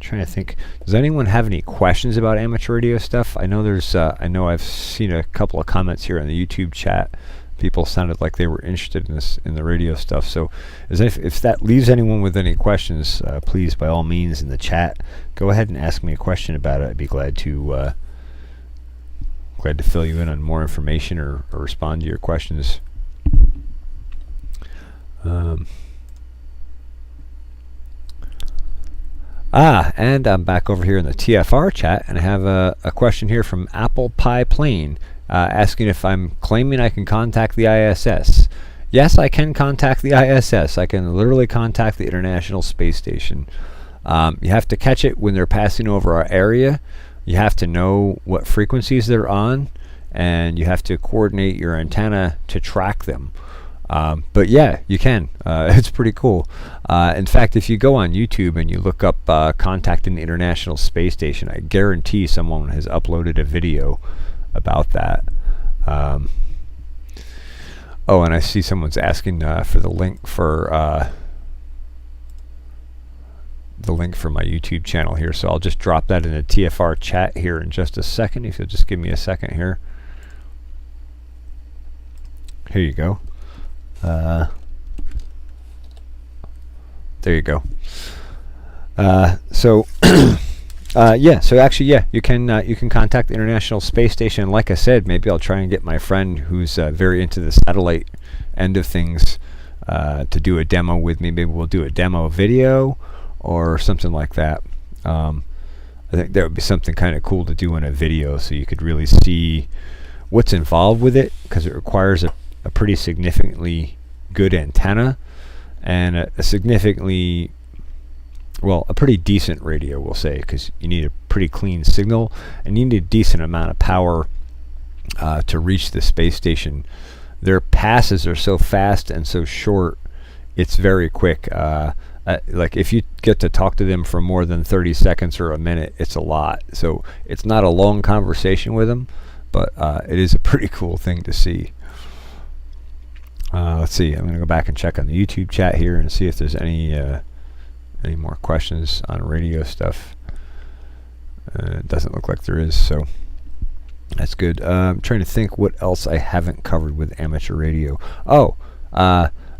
to think. Does anyone have any questions about amateur radio stuff? I know there's. I know I've seen a couple of comments here on the YouTube chat. People sounded like they were interested in this, in the radio stuff. So, if that leaves anyone with any questions, please, by all means, in the chat, go ahead and ask me a question about it. I'd be glad to fill you in on more information or respond to your questions. And I'm back over here in the TFR chat, and I have a question here from Apple Pie Plane, asking if I'm claiming I can contact the ISS. Yes, I can contact the ISS. I can literally contact the International Space Station. You have to catch it when they're passing over our area. You have to know what frequencies they're on, and you have to coordinate your antenna to track them. But yeah, you can. It's pretty cool. In fact, if you go on YouTube and you look up contacting the International Space Station, I guarantee someone has uploaded a video about that. Oh, and I see someone's asking for the link for my YouTube channel here, so I'll just drop that in the TFR chat here in just a second. If you'll just give me a second here. Here you go. There you go. So actually, you can contact the International Space Station. Like I said, maybe I'll try and get my friend who's very into the satellite end of things to do a demo with me. Maybe we'll do a demo video or something like that. I think that would be something kind of cool to do in a video, so you could really see what's involved with it, because it requires a pretty significantly good antenna and a pretty decent radio, we'll say, because you need a pretty clean signal and you need a decent amount of power to reach the space station. Their passes are so fast and so short, it's very quick. Like if you get to talk to them for more than 30 seconds or a minute, it's a lot. So it's not a long conversation with them, but it is a pretty cool thing to see. Let's see. I'm going to go back and check on the YouTube chat here and see if there's any more questions on radio stuff. It doesn't look like there is, so that's good. I'm trying to think what else I haven't covered with amateur radio.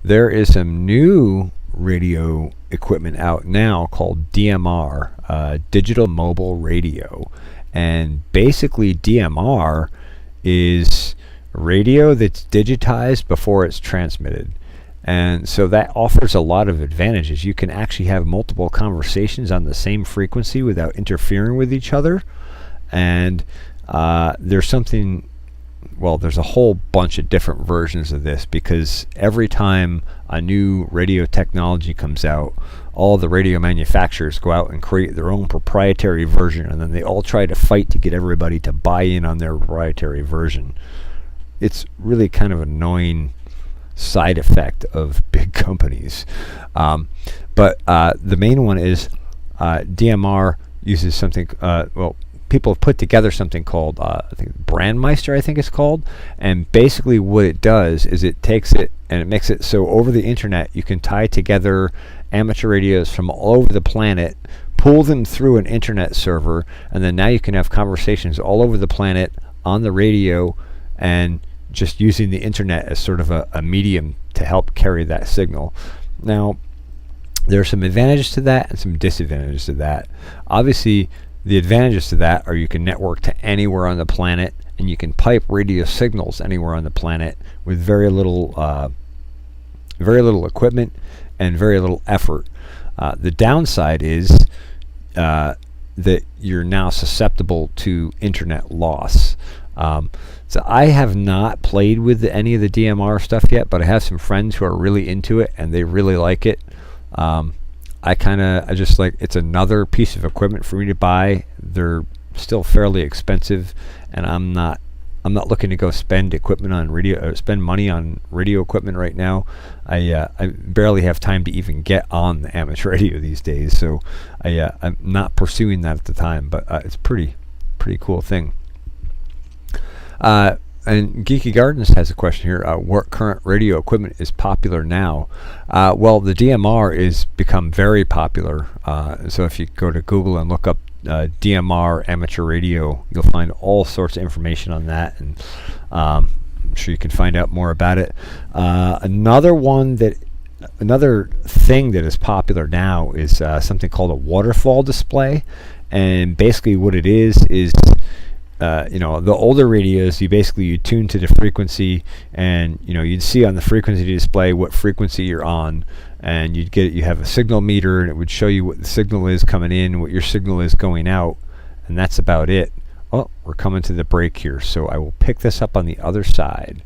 There is some new radio equipment out now called DMR, Digital Mobile Radio. And basically DMR is radio that's digitized before it's transmitted. And so that offers a lot of advantages. You can actually have multiple conversations on the same frequency without interfering with each other. And there's a whole bunch of different versions of this, because every time a new radio technology comes out, all the radio manufacturers go out and create their own proprietary version, and then they all try to fight to get everybody to buy in on their proprietary version. It's really kind of an annoying side effect of big companies. But the main one is DMR uses something, people have put together something called, I think Brandmeister, I think it's called. And basically what it does is it takes it and it makes it so over the internet you can tie together amateur radios from all over the planet, pull them through an internet server, and then now you can have conversations all over the planet on the radio, and just using the internet as sort of a medium to help carry that signal. Now, there are some advantages to that and some disadvantages to that. Obviously, the advantages to that are you can network to anywhere on the planet, and you can pipe radio signals anywhere on the planet with very little equipment and very little effort. The downside is that you're now susceptible to internet loss. So I have not played with any of the DMR stuff yet, but I have some friends who are really into it and they really like it. I just like, it's another piece of equipment for me to buy. They're still fairly expensive, and I'm not I'm not looking to go spend equipment on radio, or spend money on radio equipment right now. I barely have time to even get on the amateur radio these days, so I'm not pursuing that at the time. But it's pretty cool thing. And Geeky Gardens has a question here. What current radio equipment is popular now? Well, the DMR is become very popular. So if you go to Google and look up DMR amateur radio, you'll find all sorts of information on that, and I'm sure you can find out more about it. Another thing that is popular now is something called a waterfall display, and basically what it is the older radios, you tune to the frequency, and you'd see on the frequency display what frequency you're on, and you have a signal meter, and it would show you what the signal is coming in, what your signal is going out, and that's about it. Oh, we're coming to the break here, so I will pick this up on the other side.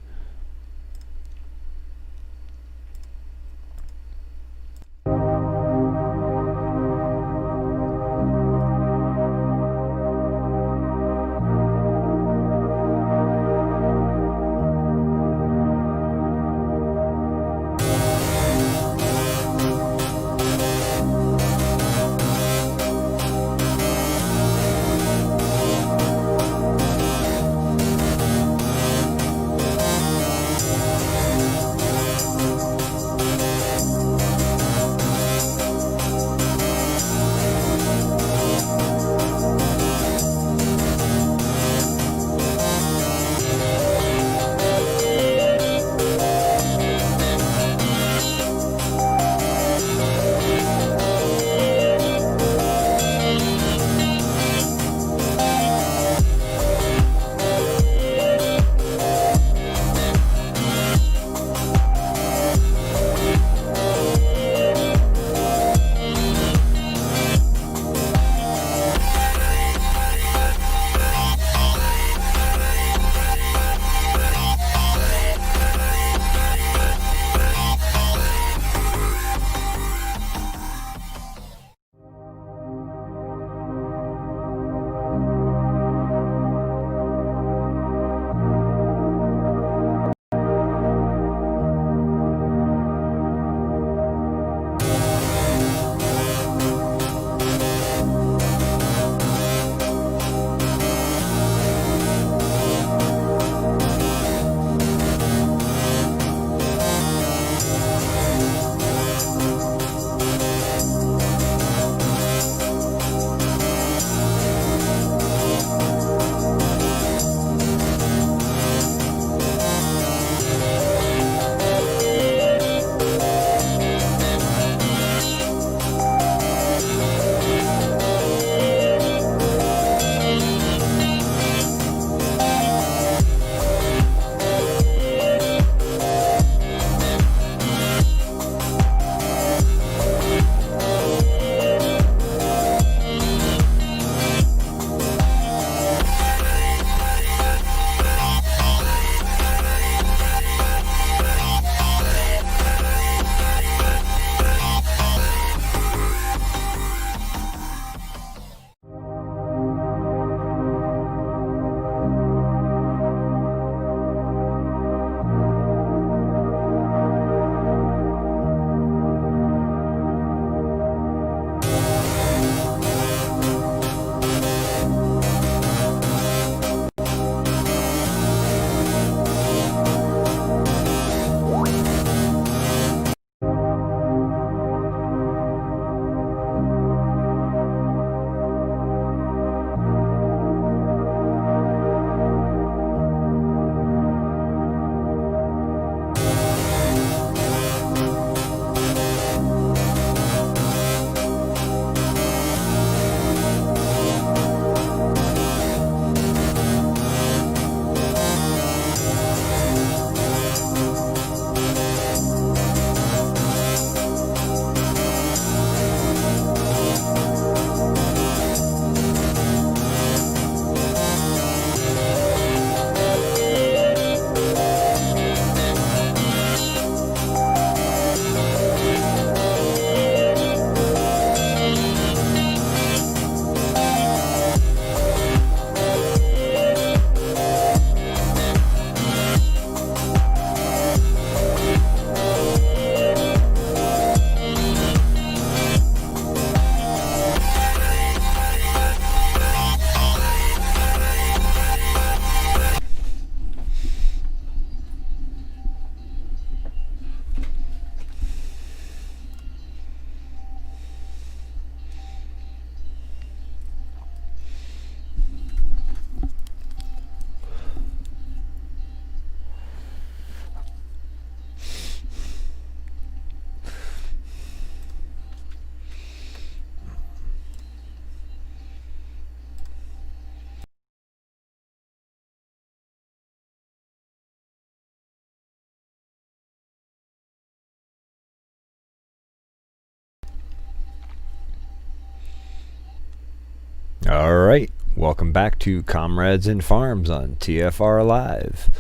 All right, welcome back to Comrades and Farms on TFR Live.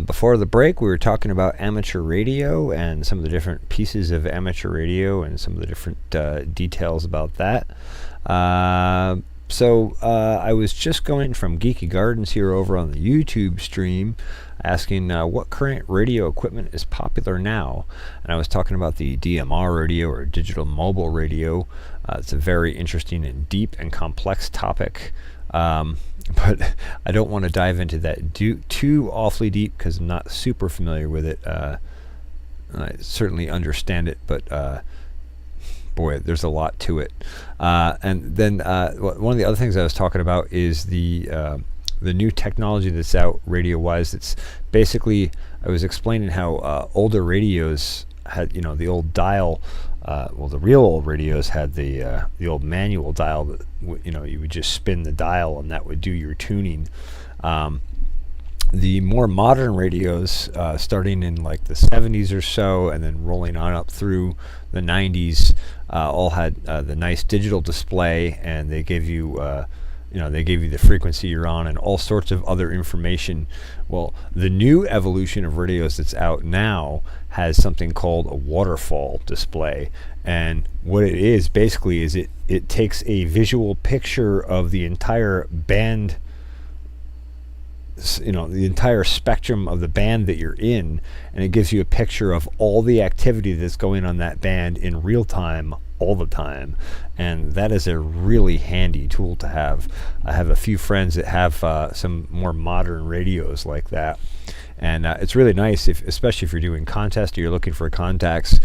Before the break, we were talking about amateur radio and some of the different pieces of amateur radio and some of the different details about that. So I was just going from Geeky Gardens here over on the YouTube stream, asking what current radio equipment is popular now. And I was talking about the DMR radio, or digital mobile radio. It's a very interesting and deep and complex topic. But I don't want to dive into that too awfully deep because I'm not super familiar with it. I certainly understand it, but boy, there's a lot to it. And then one of the other things I was talking about is the new technology that's out radio-wise. It's basically, I was explaining how older radios had, the old dial. The real old radios had the old manual dial that you would just spin the dial and that would do your tuning. The more modern radios, starting in like the 70s or so, and then rolling on up through the 90s, all had the nice digital display, and they gave you the frequency you're on and all sorts of other information. Well, the new evolution of radios that's out now has something called a waterfall display. And what it is basically is it takes a visual picture of the entire band, the entire spectrum of the band that you're in, and it gives you a picture of all the activity that's going on that band in real time all the time. And that is a really handy tool to have. I have a few friends that have some more modern radios like that, and it's really nice, especially if you're doing contests or you're looking for contacts,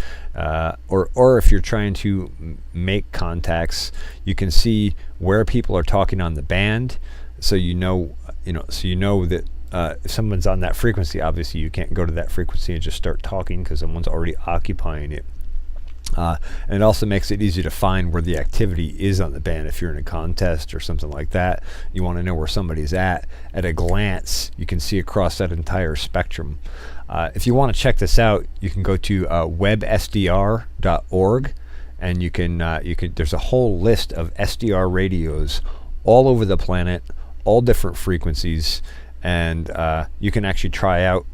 or if you're trying to make contacts. You can see where people are talking on the band, so you know that if someone's on that frequency, obviously you can't go to that frequency and just start talking because someone's already occupying it. And it also makes it easy to find where the activity is on the band. If you're in a contest or something like that, you want to know where somebody's at a glance. You can see across that entire spectrum. If you want to check this out, you can go to websdr.org, and you can there's a whole list of SDR radios all over the planet, all different frequencies, and you can actually try out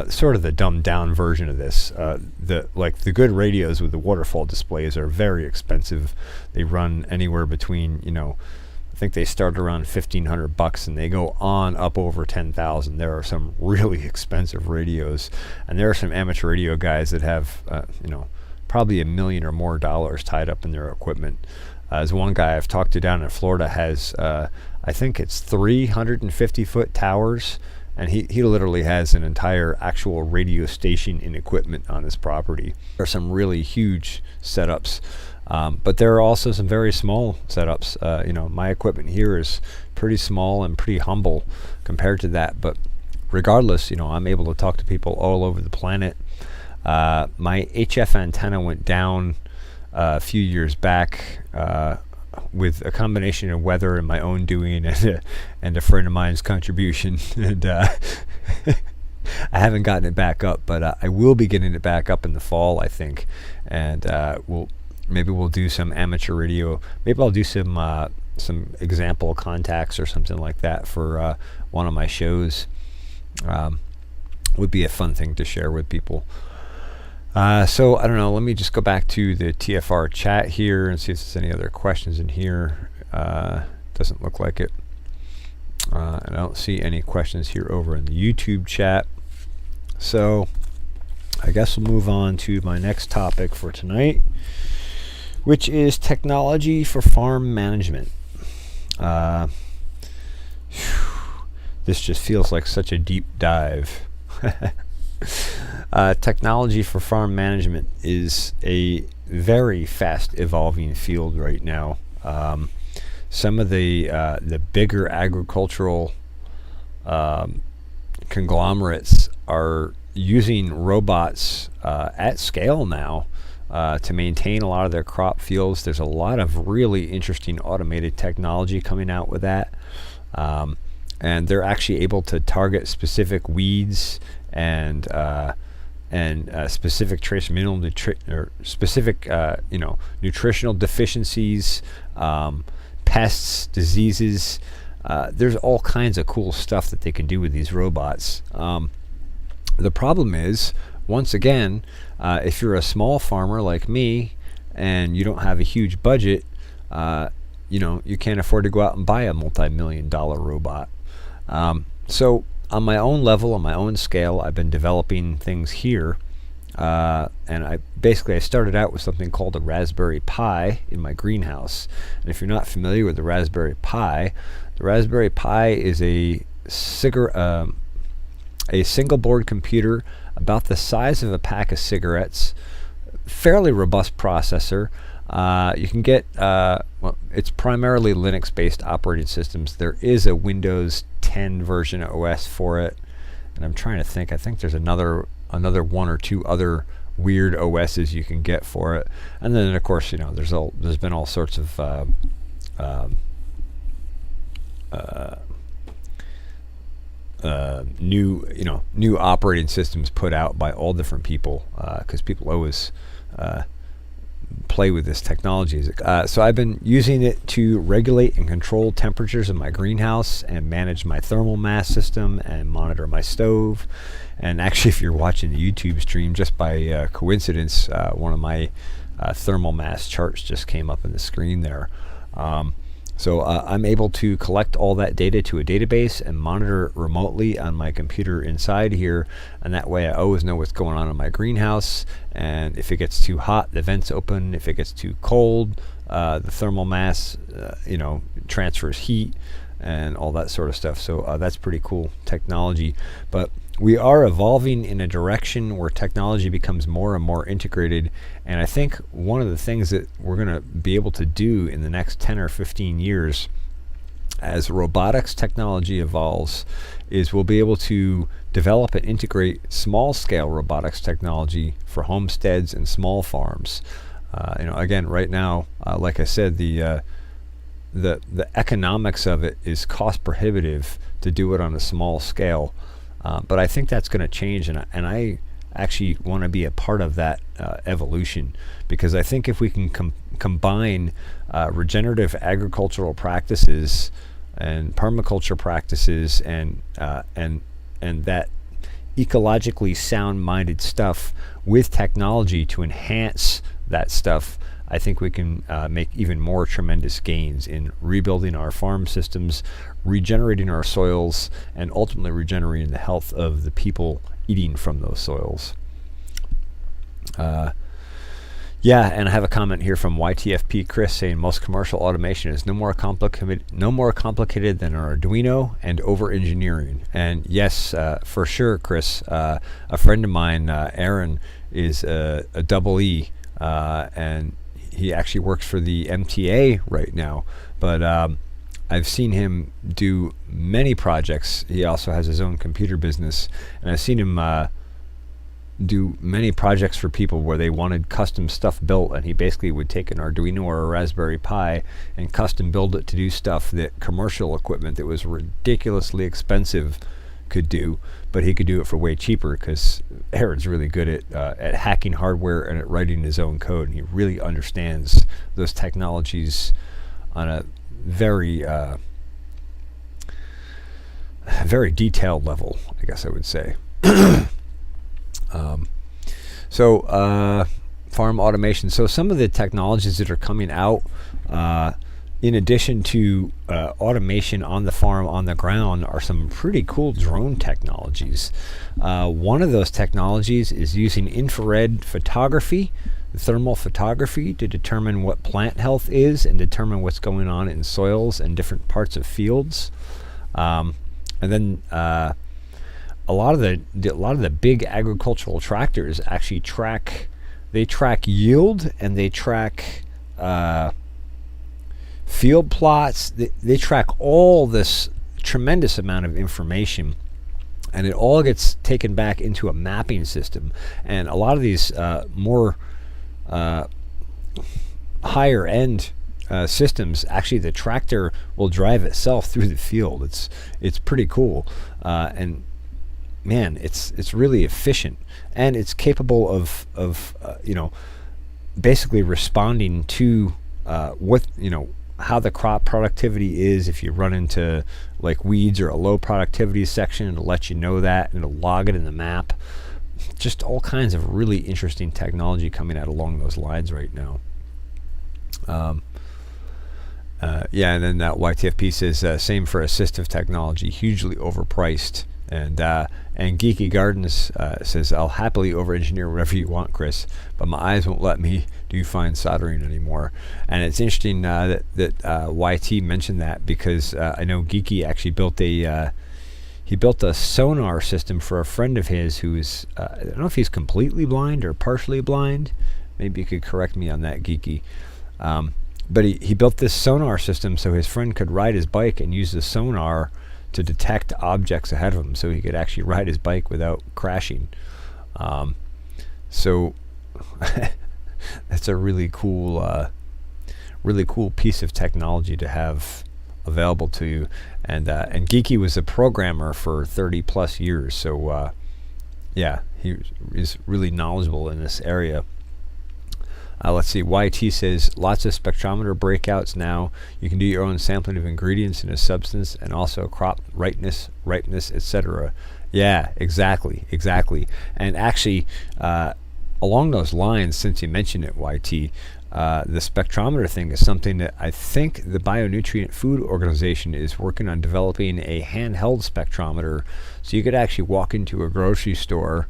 sort of the dumbed down version of this. The good radios with the waterfall displays are very expensive. They run anywhere between, I think they start around $1,500 and they go on up over 10,000. There are some really expensive radios, and there are some amateur radio guys that have probably $1 million or more tied up in their equipment. As one guy I've talked to down in Florida has I think it's 350-foot towers, and he literally has an entire actual radio station and equipment on his property. There are some really huge setups, but there are also some very small setups. My equipment here is pretty small and pretty humble compared to that, but regardless, I'm able to talk to people all over the planet. My HF antenna went down a few years back with a combination of weather and my own doing and a friend of mine's contribution. And I haven't gotten it back up, but I will be getting it back up in the fall, I think. And we'll do some amateur radio. Maybe I'll do some example contacts or something like that for one of my shows. Would be a fun thing to share with people. So I don't know, let me just go back to the TFR chat here and see if there's any other questions in here. Doesn't look like it. And I don't see any questions here over in the YouTube chat. So I guess we'll move on to my next topic for tonight, which is technology for farm management. This just feels like such a deep dive. Technology for farm management is a very fast evolving field right now. Some of the bigger agricultural conglomerates are using robots at scale now to maintain a lot of their crop fields. There's a lot of really interesting automated technology coming out with that. And they're actually able to target specific weeds and specific trace mineral specific nutritional deficiencies pests, diseases. There's all kinds of cool stuff that they can do with these robots. The problem is, once again, if you're a small farmer like me and you don't have a huge budget, you can't afford to go out and buy a multi-million-dollar robot. So on my own level, on my own scale, I've been developing things here. And I started out with something called a Raspberry Pi in my greenhouse. And if you're not familiar with the Raspberry Pi is a single board computer about the size of a pack of cigarettes, fairly robust processor. You can get, it's primarily Linux-based operating systems. There is a Windows 10 version OS for it, and I'm trying to think. I think there's another one or two other weird OSs you can get for it, and then of course there's been all sorts of new operating systems put out by all different people, because people always play with this technology. So I've been using it to regulate and control temperatures in my greenhouse and manage my thermal mass system and monitor my stove. And actually, if you're watching the YouTube stream, just by coincidence, one of my thermal mass charts just came up in the screen there. So I'm able to collect all that data to a database and monitor it remotely on my computer inside here, and that way I always know what's going on in my greenhouse. And if it gets too hot, the vents open. If it gets too cold, the thermal mass transfers heat and all that sort of stuff. So that's pretty cool technology. But we are evolving in a direction where technology becomes more and more integrated, and I think one of the things that we're going to be able to do in the next 10 or 15 years as robotics technology evolves is we'll be able to develop and integrate small-scale robotics technology for homesteads and small farms. Again, right now, like I said, the economics of it is cost prohibitive to do it on a small scale. But I think that's going to change, and I actually want to be a part of that evolution, because I think if we can combine regenerative agricultural practices and permaculture practices and that ecologically sound-minded stuff with technology to enhance that stuff, I think we can make even more tremendous gains in rebuilding our farm systems, regenerating our soils, and ultimately regenerating the health of the people eating from those soils. And I have a comment here from YTFP Chris saying most commercial automation is no more complicated than an Arduino and over-engineering. And yes, for sure, Chris. A friend of mine, Aaron, is a double E, and he actually works for the MTA right now. But I've seen him do many projects. He also has his own computer business, and I've seen him do many projects for people where they wanted custom stuff built, and he basically would take an Arduino or a Raspberry Pi and custom build it to do stuff that commercial equipment that was ridiculously expensive could do, but he could do it for way cheaper because Aaron's really good at hacking hardware and at writing his own code, and he really understands those technologies on a very very detailed level, I guess I would say. Farm automation. So some of the technologies that are coming out, in addition to automation on the farm, on the ground, are some pretty cool drone technologies. One of those technologies is using infrared photography, thermal photography, to determine what plant health is and determine what's going on in soils and different parts of fields. And then a lot of the big agricultural tractors actually track yield, and they track field plots. They track all this tremendous amount of information, and it all gets taken back into a mapping system. And a lot of these more higher end systems, actually the tractor will drive itself through the field. It's pretty cool, and man, it's really efficient, and it's capable of basically responding to how the crop productivity is if you run into like weeds or a low productivity section. It'll let you know that, and it'll log it in the map. Just all kinds of really interesting technology coming out along those lines right now. Yeah, and then that YTFP says same for assistive technology, hugely overpriced. And Geeky Gardens says, I'll happily over-engineer whatever you want, Chris, but my eyes won't let me do fine soldering anymore. And it's interesting that YT mentioned that, because I know Geeky actually built a sonar system for a friend of his who's, I don't know if he's completely blind or partially blind. Maybe you could correct me on that, Geeky. But he built this sonar system so his friend could ride his bike and use the sonar to detect objects ahead of him, so he could actually ride his bike without crashing. So that's a really cool piece of technology to have available to you. And Geeky was a programmer for 30 plus years, so yeah, he is really knowledgeable in this area. Let's see, YT says lots of spectrometer breakouts now. You can do your own sampling of ingredients in a substance, and also crop ripeness, etc. Yeah, exactly. And actually, along those lines, since you mentioned it, YT, the spectrometer thing is something that I think the Bionutrient Food Organization is working on developing a handheld spectrometer, so you could actually walk into a grocery store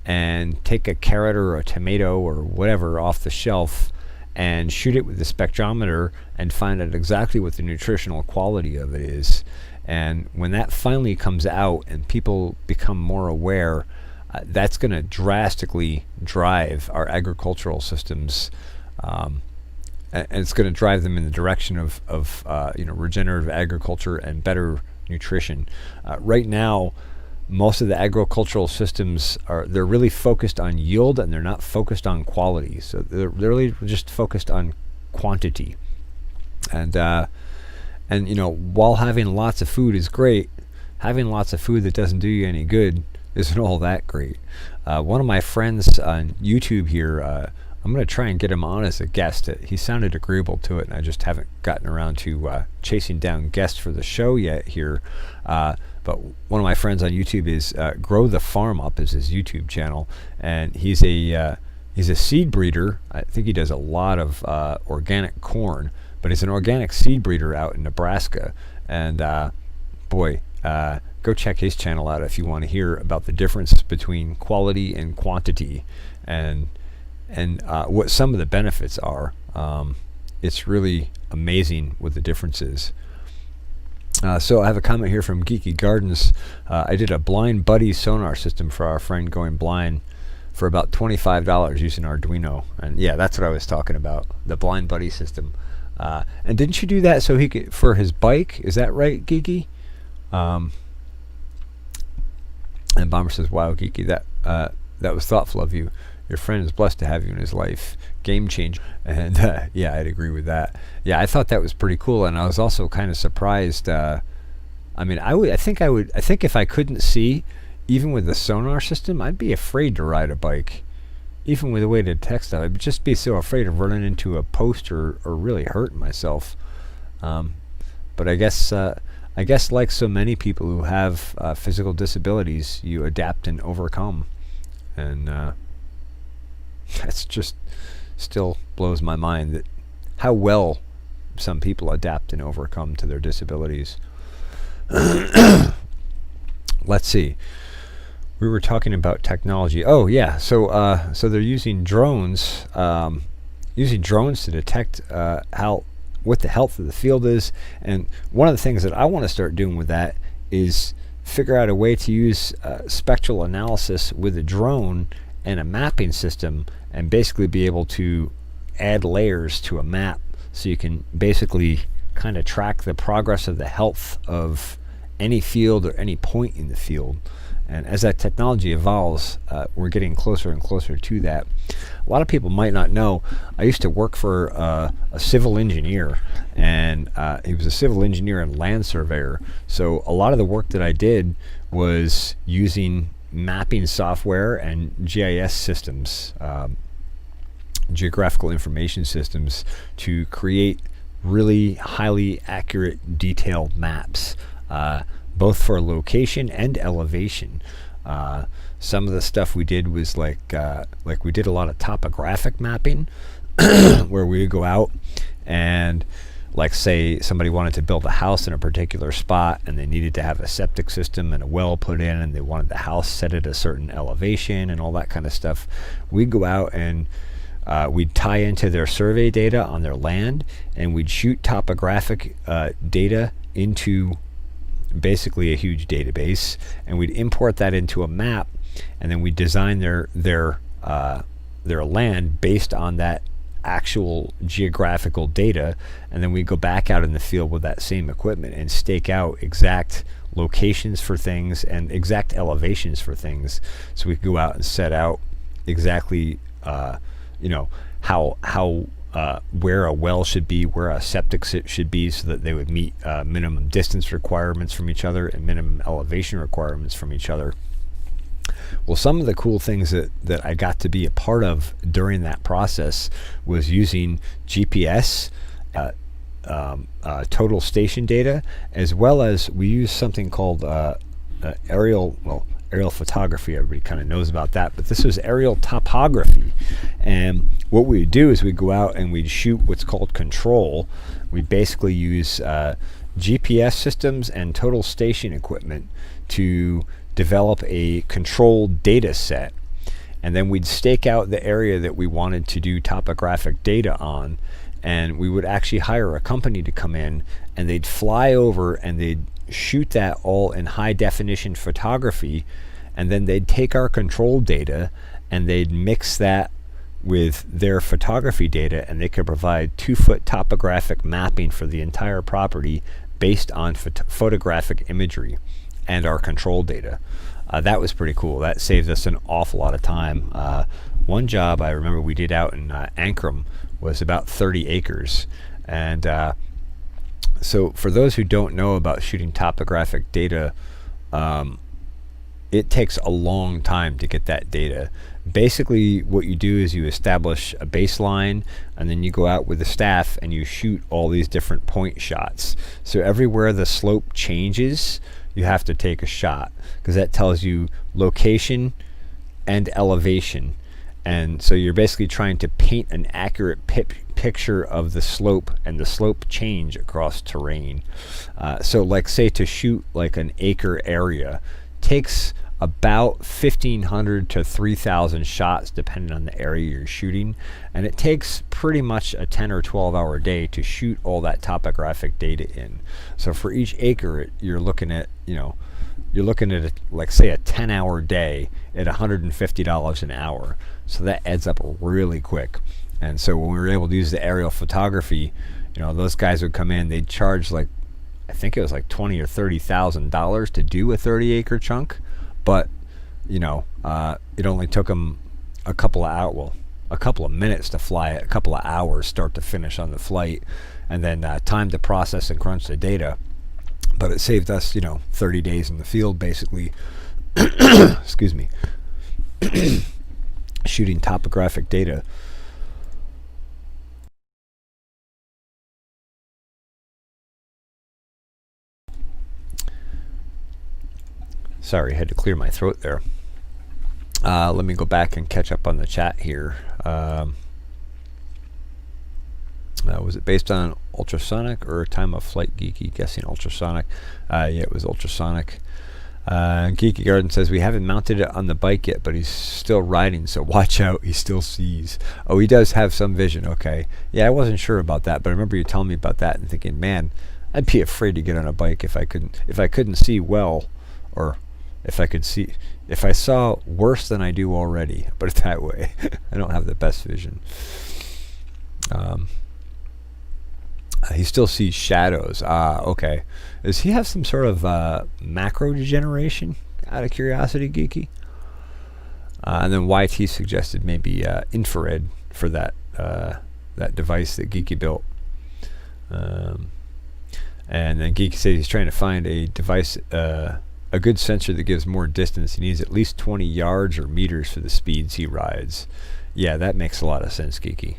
and take a carrot or a tomato or whatever off the shelf and shoot it with the spectrometer and find out exactly what the nutritional quality of it is. And when that finally comes out and people become more aware, that's going to drastically drive our agricultural systems, and it's going to drive them in the direction of regenerative agriculture and better nutrition. Right now, most of the agricultural systems they're really focused on yield, and they're not focused on quality. So they're really just focused on quantity. And while having lots of food is great, having lots of food that doesn't do you any good isn't all that great. One of my friends on YouTube here, I'm going to try and get him on as a guest. He sounded agreeable to it, and I just haven't gotten around to chasing down guests for the show yet here. But one of my friends on YouTube is Grow the Farm Up is his YouTube channel, and he's a seed breeder. I think he does a lot of organic corn, but he's an organic seed breeder out in Nebraska. And go check his channel out if you want to hear about the difference between quality and quantity, and what some of the benefits are. It's really amazing what the difference is. So I have a comment here from Geeky Gardens. I did a blind buddy sonar system for our friend going blind for about $25 using Arduino. And yeah, that's what I was talking about, the blind buddy system. And didn't you do that so he could, for his bike? Is that right, Geeky? And Bomber says, wow, Geeky, that was thoughtful of you. Your friend is blessed to have you in his life. Game changer. And yeah, I'd agree with that. Yeah, I thought that was pretty cool, and I was also kind of surprised. I think if I couldn't see, even with the sonar system, I'd be afraid to ride a bike. Even with the way to detect stuff, I'd just be so afraid of running into a post or really hurting myself. But I guess like so many people who have physical disabilities, you adapt and overcome. And that's just still blows my mind that how well some people adapt and overcome to their disabilities. Let's see. We were talking about technology. Oh yeah, so they're using drones, to detect what the health of the field is. And one of the things that I want to start doing with that is figure out a way to use spectral analysis with a drone and a mapping system, and basically be able to add layers to a map, so you can basically kind of track the progress of the health of any field or any point in the field. And as that technology evolves, we're getting closer and closer to that. A lot of people might not know, I used to work for a civil engineer, and he was a civil engineer and land surveyor. So a lot of the work that I did was using mapping software and GIS systems, geographical information systems, to create really highly accurate, detailed maps, both for location and elevation. Some of the stuff we did was like we did a lot of topographic mapping, where we would go out and, like, say somebody wanted to build a house in a particular spot and they needed to have a septic system and a well put in, and they wanted the house set at a certain elevation and all that kind of stuff. We'd go out and we'd tie into their survey data on their land, and we'd shoot topographic data into basically a huge database, and we'd import that into a map, and then we'd design their land based on that actual geographical data, and then we go back out in the field with that same equipment and stake out exact locations for things and exact elevations for things, so we could go out and set out exactly how where a well should be, where a septic should be, so that they would meet minimum distance requirements from each other and minimum elevation requirements from each other. Well, some of the cool things that I got to be a part of during that process was using GPS, total station data, as well as we use something called aerial photography. Everybody kind of knows about that, but this was aerial topography. And what we would do is we'd go out and we'd shoot what's called control. We basically use GPS systems and total station equipment to develop a controlled data set, and then we'd stake out the area that we wanted to do topographic data on, and we would actually hire a company to come in, and they'd fly over and they'd shoot that all in high definition photography, and then they'd take our control data and they'd mix that with their photography data, and they could provide 2-foot topographic mapping for the entire property based on photographic imagery and our control data. That was pretty cool. That saved us an awful lot of time. One job I remember we did out in Ankrum was about 30 acres. And so for those who don't know about shooting topographic data, it takes a long time to get that data. Basically what you do is you establish a baseline, and then you go out with the staff and you shoot all these different point shots. So everywhere the slope changes, you have to take a shot, because that tells you location and elevation. And so you're basically trying to paint an accurate picture of the slope and the slope change across terrain. So like, say to shoot like an acre area takes about 1,500 to 3,000 shots depending on the area you're shooting, and it takes pretty much a 10 or 12 hour day to shoot all that topographic data in. So for each acre you're looking at like, say, a 10-hour day at $150 an hour. So that adds up really quick. And so when we were able to use the aerial photography, those guys would come in, they'd charge like, I think it was like $20,000 or $30,000 to do a 30-acre chunk. But it only took them a couple of minutes to fly it, a couple of hours start to finish on the flight, and then time to process and crunch the data. But it saved us 30 days in the field basically. Excuse me. Shooting topographic data. Sorry, I had to clear my throat there. Let me go back and catch up on the chat here. Was it based on ultrasonic or time of flight, Geeky? Guessing ultrasonic. Yeah, it was ultrasonic. Geeky Garden says, we haven't mounted it on the bike yet, but he's still riding, so watch out, he still sees. Oh, he does have some vision, okay. Yeah, I wasn't sure about that, but I remember you telling me about that and thinking, man, I'd be afraid to get on a bike if I couldn't see well, or if I saw worse than I do already, put it that way. I don't have the best vision. He still sees shadows. Okay. Does he have some sort of macro degeneration? Out of curiosity, Geeky. And then YT suggested maybe infrared for that device that Geeky built. And then Geeky says he's trying to find a device, a good sensor that gives more distance. He needs at least 20 yards or meters for the speeds he rides. Yeah, that makes a lot of sense, Geeky.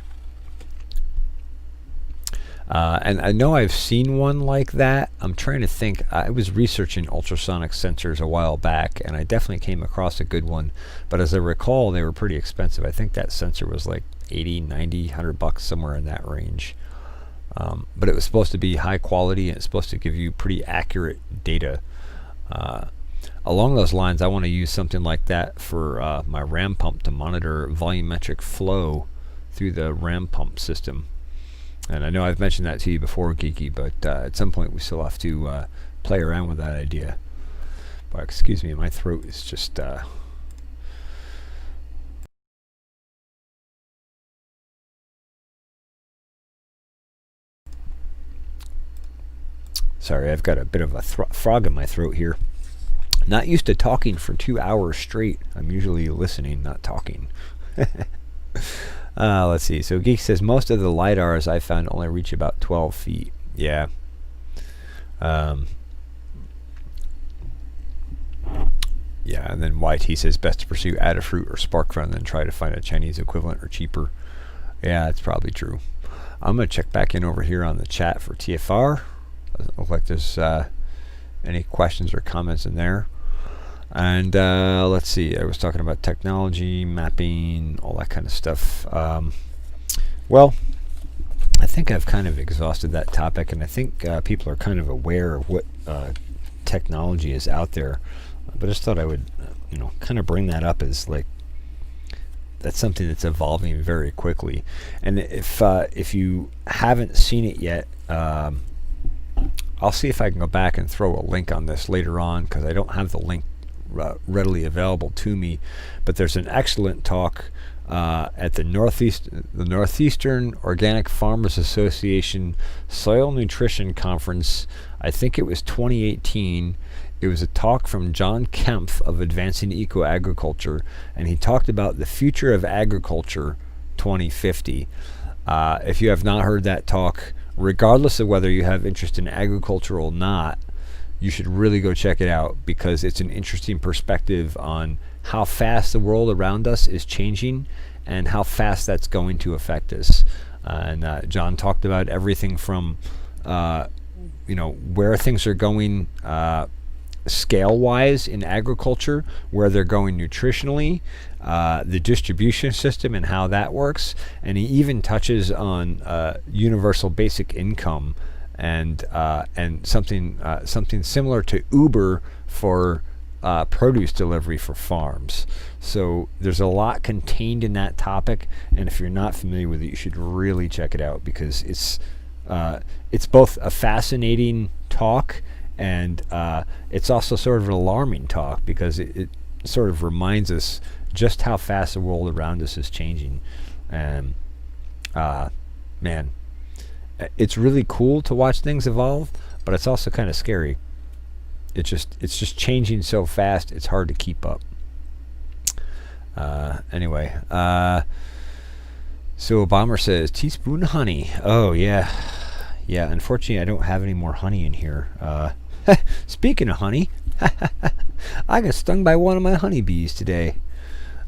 And I know I've seen one like that. I'm trying to think. I was researching ultrasonic sensors a while back, and I definitely came across a good one. But as I recall, they were pretty expensive. I think that sensor was like 80, 90, 100 bucks, somewhere in that range. But it was supposed to be high quality, and it's supposed to give you pretty accurate data. Along those lines, I want to use something like that for my ram pump to monitor volumetric flow through the ram pump system. And I know I've mentioned that to you before, Geeky, but at some point we still have to play around with that idea. But excuse me, my throat is just... Sorry, I've got a bit of a frog in my throat here. Not used to talking for 2 hours straight. I'm usually listening, not talking. Let's see. So Geek says most of the LiDARs I found only reach about 12 feet. Yeah. Yeah, and then YT says best to pursue Adafruit or SparkFun than try to find a Chinese equivalent or cheaper. Yeah, that's probably true. I'm going to check back in over here on the chat for TFR. Doesn't look like there's any questions or comments in there. And let's see, I was talking about technology, mapping, all that kind of stuff. Well, I think I've kind of exhausted that topic, and I think people are kind of aware of what technology is out there. But I just thought I would, kind of bring that up as like that's something that's evolving very quickly. And if you haven't seen it yet, I'll see if I can go back and throw a link on this later on, because I don't have the link readily available to me. But there's an excellent talk at the Northeastern Organic Farmers Association Soil Nutrition Conference. I think it was 2018. It was a talk from John Kempf of Advancing Eco-Agriculture, and he talked about the future of agriculture 2050. If you have not heard that talk, regardless of whether you have interest in agriculture or not, you should really go check it out, because it's an interesting perspective on how fast the world around us is changing and how fast that's going to affect us. And John talked about everything from where things are going scale-wise in agriculture, where they're going nutritionally, the distribution system and how that works, and he even touches on universal basic income and something similar to Uber for produce delivery for farms. So there's a lot contained in that topic, and if you're not familiar with it, you should really check it out, because it's both a fascinating talk, and it's also sort of an alarming talk, because it sort of reminds us just how fast the world around us is changing. And man, it's really cool to watch things evolve, but it's also kind of scary. It's just changing so fast, it's hard to keep up. Anyway, so Bomber says teaspoon of honey. Oh yeah. Unfortunately, I don't have any more honey in here. Speaking of honey, I got stung by one of my honeybees today.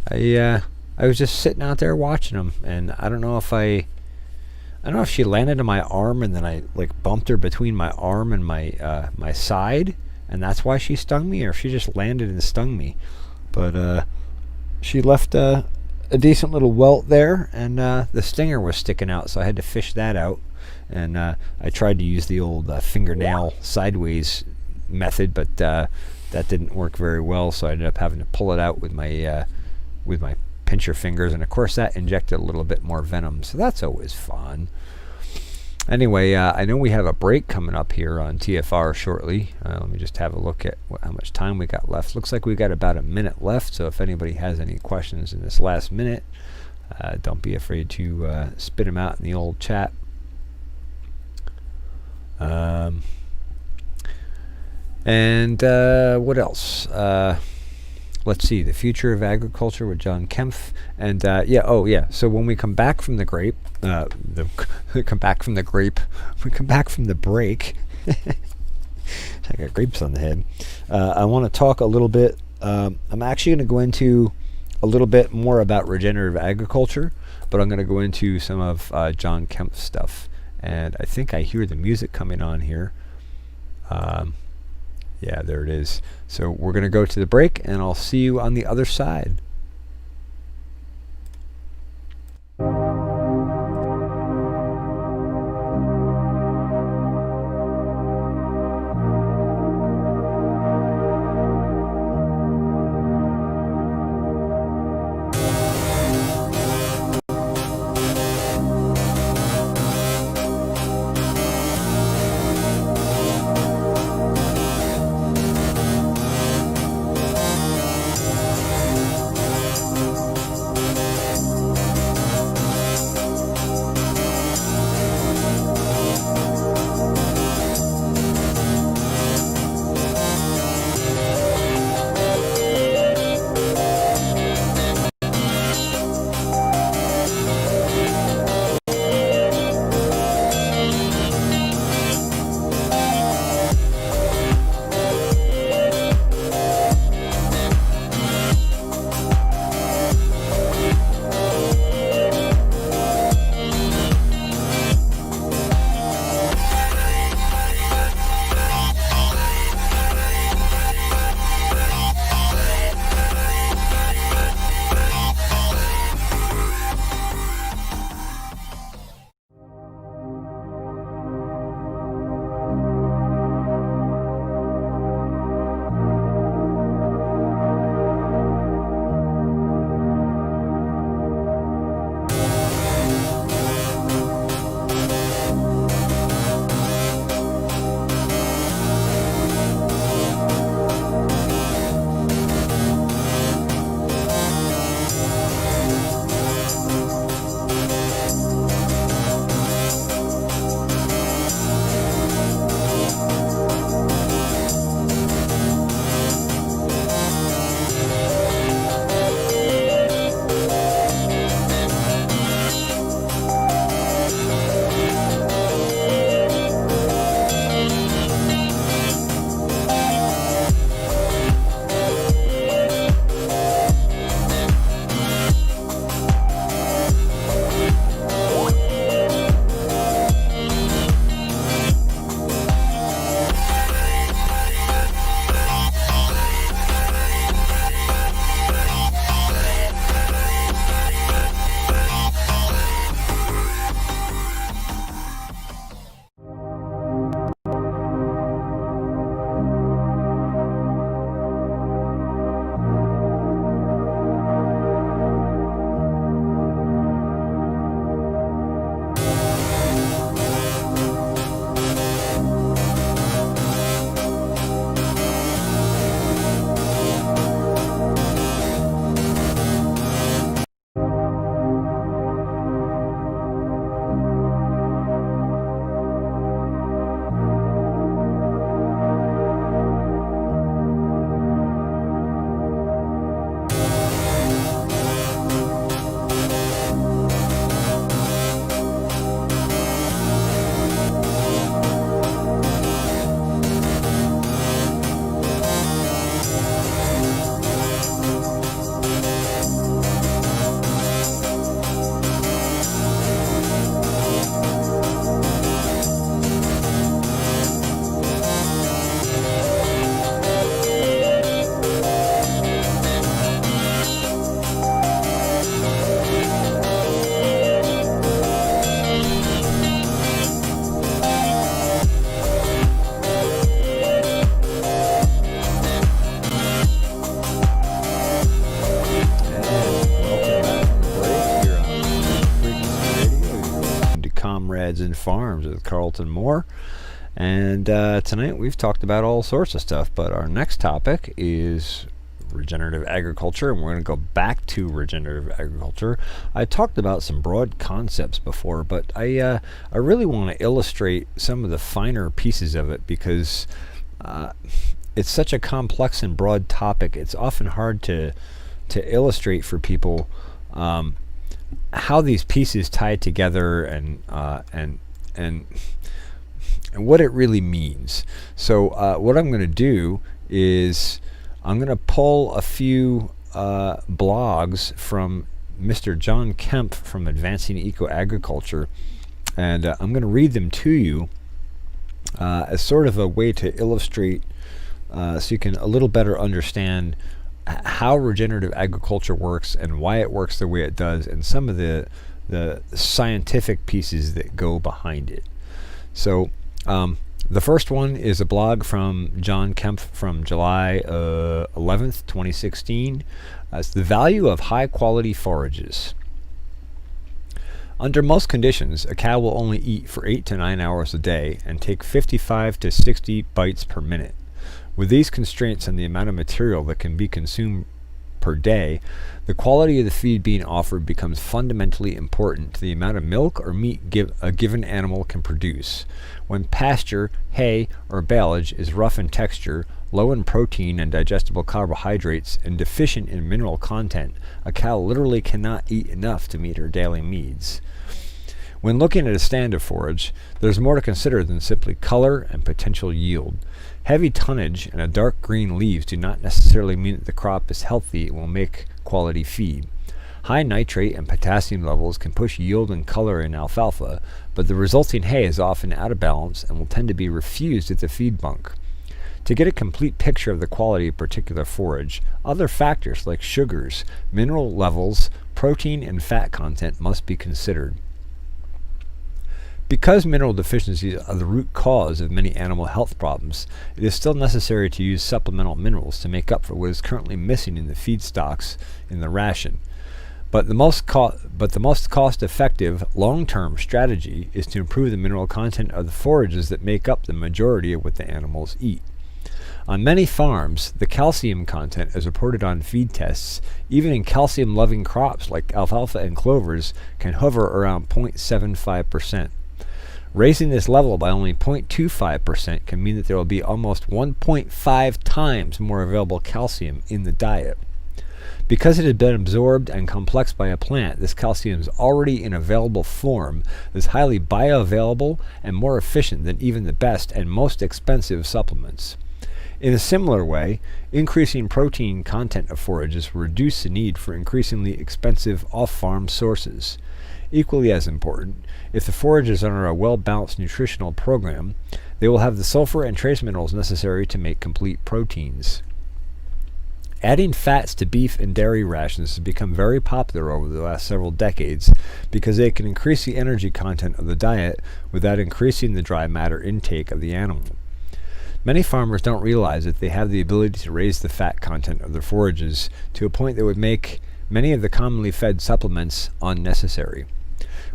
I was just sitting out there watching them, and I don't know if she landed on my arm, and then I like bumped her between my arm and my my side, and that's why she stung me, or if she just landed and stung me. But she left a decent little welt there, and the stinger was sticking out, so I had to fish that out. And I tried to use the old fingernail sideways method, but that didn't work very well, so I ended up having to pull it out with my pincher fingers, and of course that injected a little bit more venom, so that's always fun. Anyway, I know we have a break coming up here on TFR shortly. Let me just have a look at how much time we got left. Looks like we got about a minute left, so if anybody has any questions in this last minute, don't be afraid to spit them out in the old chat. And what else? Let's see, the future of agriculture with John Kempf, and so when we come back from the break, I got grapes on the head. I want to talk a little bit. I'm actually going to go into a little bit more about regenerative agriculture, but I'm going to go into some of John Kempf's stuff, And I think I hear the music coming on here. Yeah, there it is. So we're going to go to the break, and I'll see you on the other side. Comrades and Farms with Carlton Moore. And tonight we've talked about all sorts of stuff, but our next topic is regenerative agriculture, and we're going to go back to regenerative agriculture. I talked about some broad concepts before, but I really want to illustrate some of the finer pieces of it because it's such a complex and broad topic. It's often hard to illustrate for people how these pieces tie together and what it really means. So what I'm going to do is I'm going to pull a few blogs from Mr. John Kemp from Advancing Eco Agriculture, And I'm going to read them to you as sort of a way to illustrate so you can a little better understand how regenerative agriculture works and why it works the way it does, and some of the scientific pieces that go behind it. So the first one is a blog from John Kemp from July 11th, 2016. It's the value of high-quality forages. Under most conditions, a cow will only eat for 8 to 9 hours a day and take 55 to 60 bites per minute. With these constraints on the amount of material that can be consumed per day, the quality of the feed being offered becomes fundamentally important to the amount of milk or meat a given animal can produce. When pasture, hay, or baleage is rough in texture, low in protein and digestible carbohydrates, and deficient in mineral content, a cow literally cannot eat enough to meet her daily needs. When looking at a stand of forage, there's more to consider than simply color and potential yield. Heavy tonnage and a dark green leaves do not necessarily mean that the crop is healthy and will make quality feed. High nitrate and potassium levels can push yield and color in alfalfa, but the resulting hay is often out of balance and will tend to be refused at the feed bunk. To get a complete picture of the quality of a particular forage, other factors like sugars, mineral levels, protein, and fat content must be considered. Because mineral deficiencies are the root cause of many animal health problems, it is still necessary to use supplemental minerals to make up for what is currently missing in the feedstocks in the ration. But the most cost-effective, long-term strategy is to improve the mineral content of the forages that make up the majority of what the animals eat. On many farms, the calcium content, as reported on feed tests, even in calcium-loving crops like alfalfa and clovers, can hover around 0.75%. Raising this level by only 0.25% can mean that there will be almost 1.5 times more available calcium in the diet. Because it has been absorbed and complexed by a plant, this calcium is already in available form, is highly bioavailable and more efficient than even the best and most expensive supplements. In a similar way, increasing protein content of forages will reduce the need for increasingly expensive off-farm sources. Equally as important, if the forages are a well-balanced nutritional program, they will have the sulfur and trace minerals necessary to make complete proteins. Adding fats to beef and dairy rations has become very popular over the last several decades because they can increase the energy content of the diet without increasing the dry matter intake of the animal. Many farmers don't realize that they have the ability to raise the fat content of their forages to a point that would make many of the commonly fed supplements unnecessary.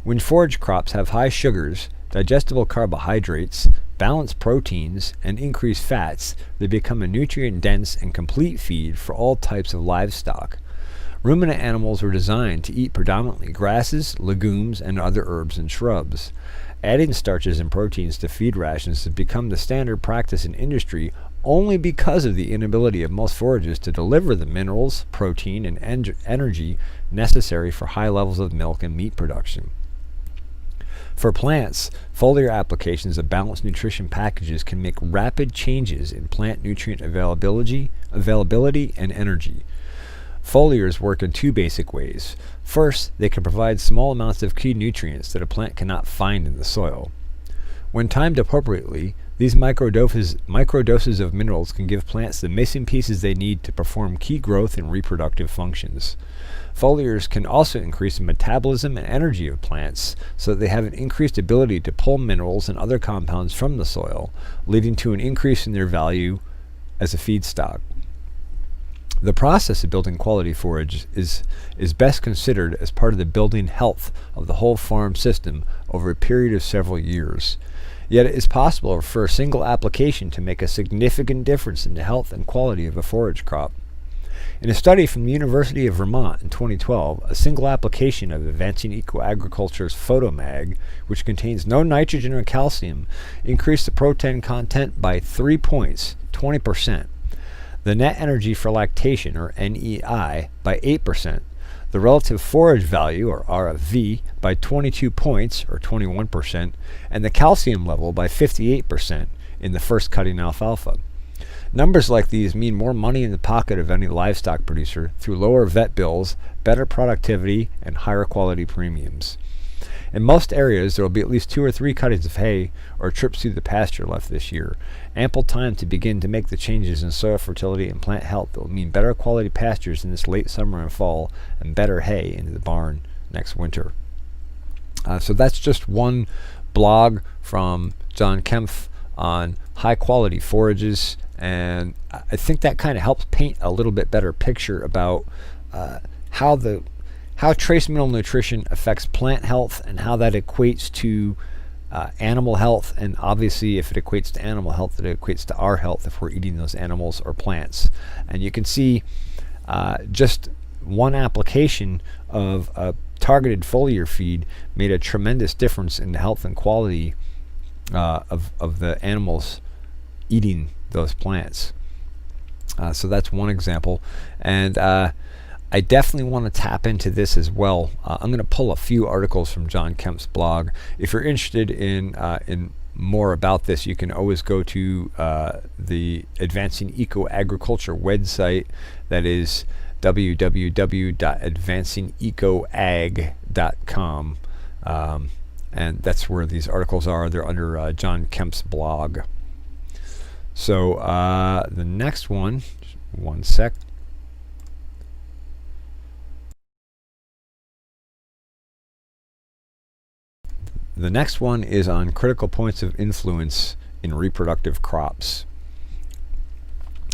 When forage crops have high sugars, digestible carbohydrates, balanced proteins, and increased fats, they become a nutrient-dense and complete feed for all types of livestock. Ruminant animals were designed to eat predominantly grasses, legumes, and other herbs and shrubs. Adding starches and proteins to feed rations has become the standard practice in industry only because of the inability of most forages to deliver the minerals, protein, and energy necessary for high levels of milk and meat production. For plants, foliar applications of balanced nutrition packages can make rapid changes in plant nutrient availability, and energy. Foliars work in two basic ways. First, they can provide small amounts of key nutrients that a plant cannot find in the soil. When timed appropriately, these microdoses of minerals can give plants the missing pieces they need to perform key growth and reproductive functions. Foliars can also increase the metabolism and energy of plants so that they have an increased ability to pull minerals and other compounds from the soil, leading to an increase in their value as a feedstock. The process of building quality forage is best considered as part of the building health of the whole farm system over a period of several years. Yet it is possible for a single application to make a significant difference in the health and quality of a forage crop. In a study from the University of Vermont in 2012, a single application of Advancing Eco-Agriculture's Photomag, which contains no nitrogen or calcium, increased the protein content by 3 points, 20%. The net energy for lactation, or NEI, by 8%, the relative forage value, or RFV, by 22 points, or 21%, and the calcium level by 58% in the first cutting alfalfa. Numbers like these mean more money in the pocket of any livestock producer through lower vet bills, better productivity, and higher quality premiums. In most areas, there will be at least 2 or 3 cuttings of hay or trips through the pasture left this year. Ample time to begin to make the changes in soil fertility and plant health that will mean better quality pastures in this late summer and fall, and better hay into the barn next winter. So that's just one blog from John Kempf on high quality forages, and I think that kind of helps paint a little bit better picture about how trace mineral nutrition affects plant health and how that equates to animal health. And obviously, if it equates to animal health, it equates to our health if we're eating those animals or plants. And you can see just one application of a targeted foliar feed made a tremendous difference in the health and quality of the animals eating those plants. So that's one example. And I definitely want to tap into this as well. I'm going to pull a few articles from John Kemp's blog. If you're interested in more about this, you can always go to the Advancing Eco Agriculture website. That is www.advancingecoag.com. And that's where these articles are. They're under John Kemp's blog. So the next one, one sec. The next one is on critical points of influence in reproductive crops.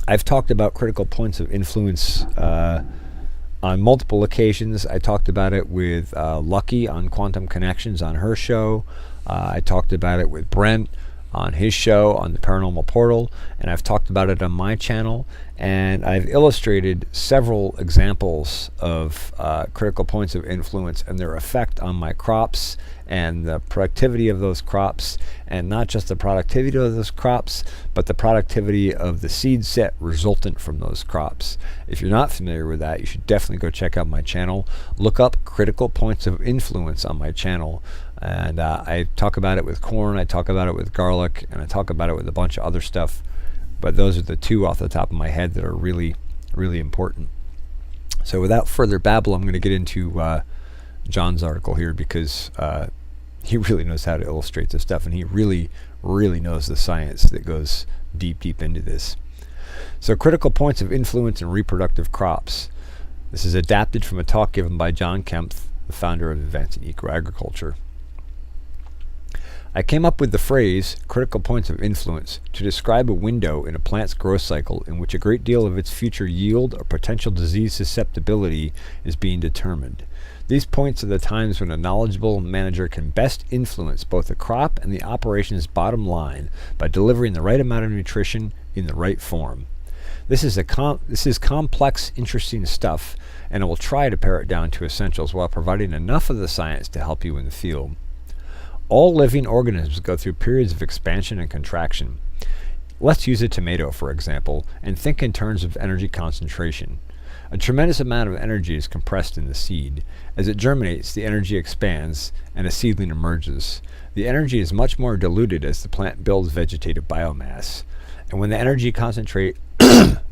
I've talked about critical points of influence on multiple occasions. I talked about it with Lucky on Quantum Connections on her show. I talked about it with Brent on his show on the Paranormal Portal, and I've talked about it on my channel, and I've illustrated several examples of critical points of influence and their effect on my crops and the productivity of those crops, and not just the productivity of those crops, but the productivity of the seed set resultant from those crops. If you're not familiar with that, you should definitely go check out my channel. Look up critical points of influence on my channel. And I talk about it with corn, I talk about it with garlic, and I talk about it with a bunch of other stuff. But those are the two off the top of my head that are really, really important. So without further babble, I'm going to get into John's article here, because he really knows how to illustrate this stuff, and he really, really knows the science that goes deep, deep into this. So critical points of influence in reproductive crops. This is adapted from a talk given by John Kempf, the founder of Advancing Eco Agriculture. I came up with the phrase critical points of influence to describe a window in a plant's growth cycle in which a great deal of its future yield or potential disease susceptibility is being determined. These points are the times when a knowledgeable manager can best influence both the crop and the operation's bottom line by delivering the right amount of nutrition in the right form. This is complex, interesting stuff, and I will try to pare it down to essentials while providing enough of the science to help you in the field. All living organisms go through periods of expansion and contraction. Let's use a tomato, for example, and think in terms of energy concentration. A tremendous amount of energy is compressed in the seed. As it germinates, the energy expands, and a seedling emerges. The energy is much more diluted as the plant builds vegetative biomass. And when the energy concentrates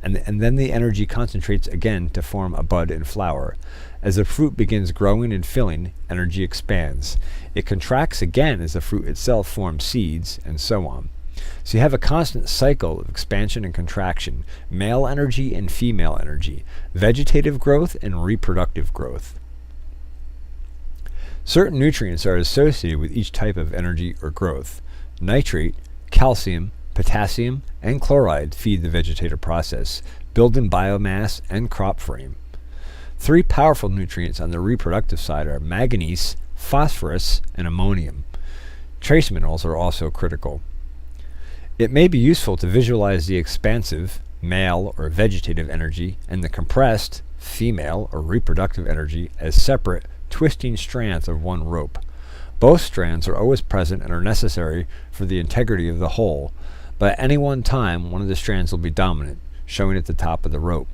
and then the energy concentrates again to form a bud and flower. As the fruit begins growing and filling, energy expands. It contracts again as the fruit itself forms seeds, and so on. So you have a constant cycle of expansion and contraction, male energy and female energy, vegetative growth and reproductive growth. Certain nutrients are associated with each type of energy or growth. Nitrate, calcium, potassium, and chloride feed the vegetative process, building biomass and crop frame. Three powerful nutrients on the reproductive side are manganese, phosphorus, and ammonium. Trace minerals are also critical. It may be useful to visualize the expansive, male or vegetative energy, and the compressed, female or reproductive energy as separate, twisting strands of one rope. Both strands are always present and are necessary for the integrity of the whole, but at any one time, one of the strands will be dominant, showing at the top of the rope.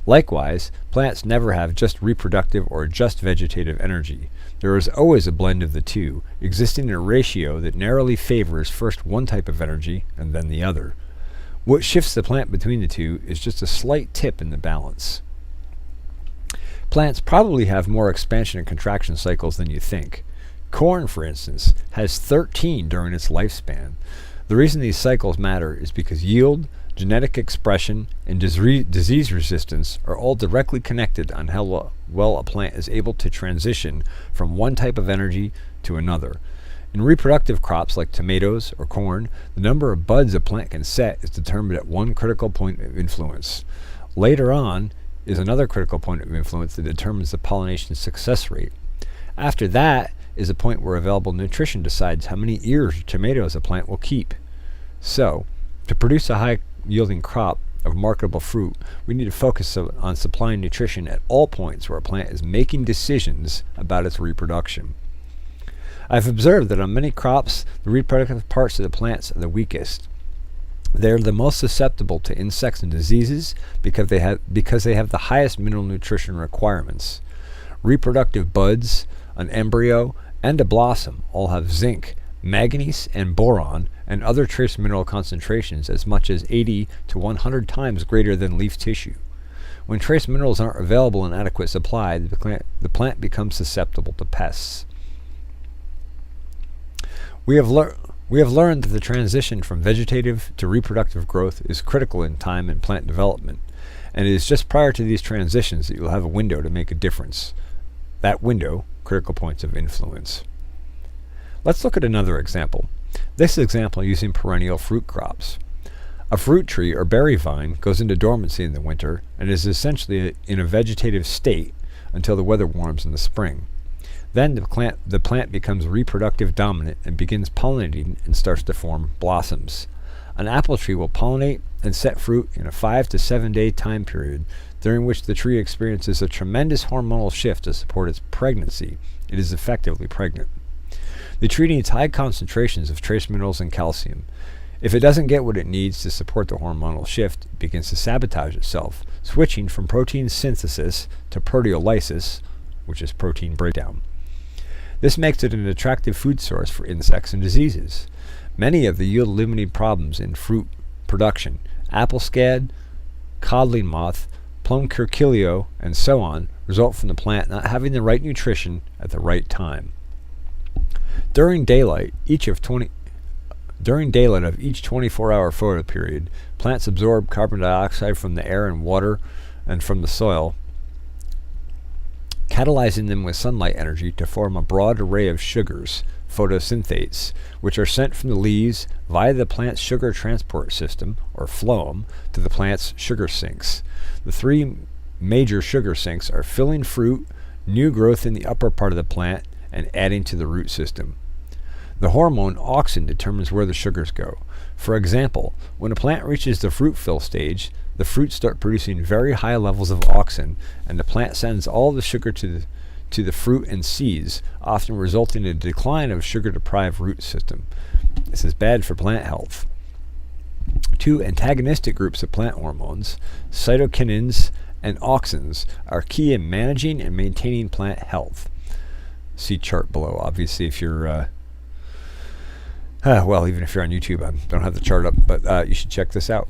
Likewise, plants never have just reproductive or just vegetative energy. There is always a blend of the two, existing in a ratio that narrowly favors first one type of energy and then the other. What shifts the plant between the two is just a slight tip in the balance. Plants probably have more expansion and contraction cycles than you think. Corn, for instance, has 13 during its lifespan. The reason these cycles matter is because yield, genetic expression, and disease resistance are all directly connected on how well a plant is able to transition from one type of energy to another. In reproductive crops like tomatoes or corn, the number of buds a plant can set is determined at one critical point of influence. Later on is another critical point of influence that determines the pollination success rate. After that is a point where available nutrition decides how many ears of tomatoes a plant will keep. So, to produce a high-yielding crop of marketable fruit, we need to focus on supplying nutrition at all points where a plant is making decisions about its reproduction. I've observed that on many crops, the reproductive parts of the plants are the weakest. They are the most susceptible to insects and diseases because they have the highest mineral nutrition requirements. Reproductive buds, an embryo, and a blossom all have zinc, manganese, and boron, and other trace mineral concentrations as much as 80 to 100 times greater than leaf tissue. When trace minerals aren't available in adequate supply, the plant becomes susceptible to pests. We have learned that the transition from vegetative to reproductive growth is critical in time and plant development, and it is just prior to these transitions that you'll have a window to make a difference. That window, critical points of influence. Let's look at another example. This example using perennial fruit crops. A fruit tree or berry vine goes into dormancy in the winter and is essentially in a vegetative state until the weather warms in the spring. Then the plant becomes reproductive dominant and begins pollinating and starts to form blossoms. An apple tree will pollinate and set fruit in a 5 to 7 day time period, during which the tree experiences a tremendous hormonal shift to support its pregnancy. It is effectively pregnant. The tree needs high concentrations of trace minerals and calcium. If it doesn't get what it needs to support the hormonal shift, it begins to sabotage itself, switching from protein synthesis to proteolysis, which is protein breakdown. This makes it an attractive food source for insects and diseases. Many of the yield-limiting problems in fruit production, apple scad, codling moth, plum curculio, and so on, result from the plant not having the right nutrition at the right time. During daylight of each 24-hour photo period, plants absorb carbon dioxide from the air and water and from the soil, catalyzing them with sunlight energy to form a broad array of sugars, photosynthates, which are sent from the leaves via the plant's sugar transport system, or phloem, to the plant's sugar sinks. The three major sugar sinks are filling fruit, new growth in the upper part of the plant, and adding to the root system. The hormone auxin determines where the sugars go. For example, when a plant reaches the fruit fill stage, the fruits start producing very high levels of auxin, and the plant sends all the sugar to the fruit and seeds, often resulting in a decline of sugar-deprived root system. This is bad for plant health. Two antagonistic groups of plant hormones, cytokinins and auxins, are key in managing and maintaining plant health. See chart below. Obviously, if you're even if you're on YouTube, I don't have the chart up, but you should check this out.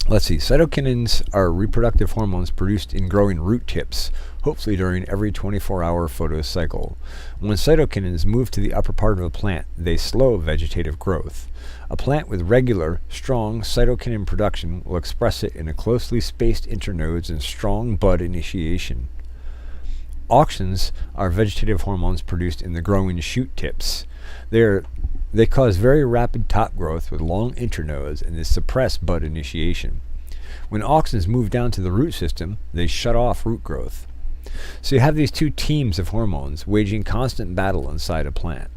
Let's see. Cytokinins are reproductive hormones produced in growing root tips, hopefully during every 24-hour photocycle. When cytokinins move to the upper part of a plant, they slow vegetative growth. A plant with regular, strong cytokinin production will express it in a closely spaced internodes and strong bud initiation. Auxins are vegetative hormones produced in the growing shoot tips. They cause very rapid top growth with long internodes and they suppress bud initiation. When auxins move down to the root system, they shut off root growth. So you have these two teams of hormones waging constant battle inside a plant.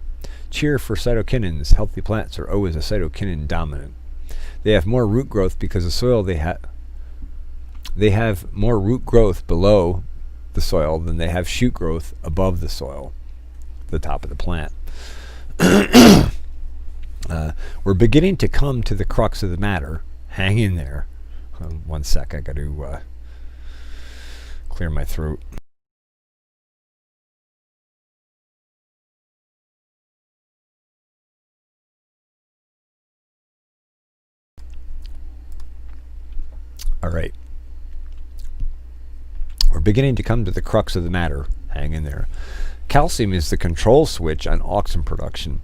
Cheer for cytokinins. Healthy plants are always a cytokinin dominant. They have more root growth because the soil they have more root growth below the soil than they have shoot growth above the soil, the top of the plant. We're beginning to come to the crux of the matter. Hang in there. One sec, I got to clear my throat. All right. We're beginning to come to the crux of the matter. Hang in there. Calcium is the control switch on auxin production.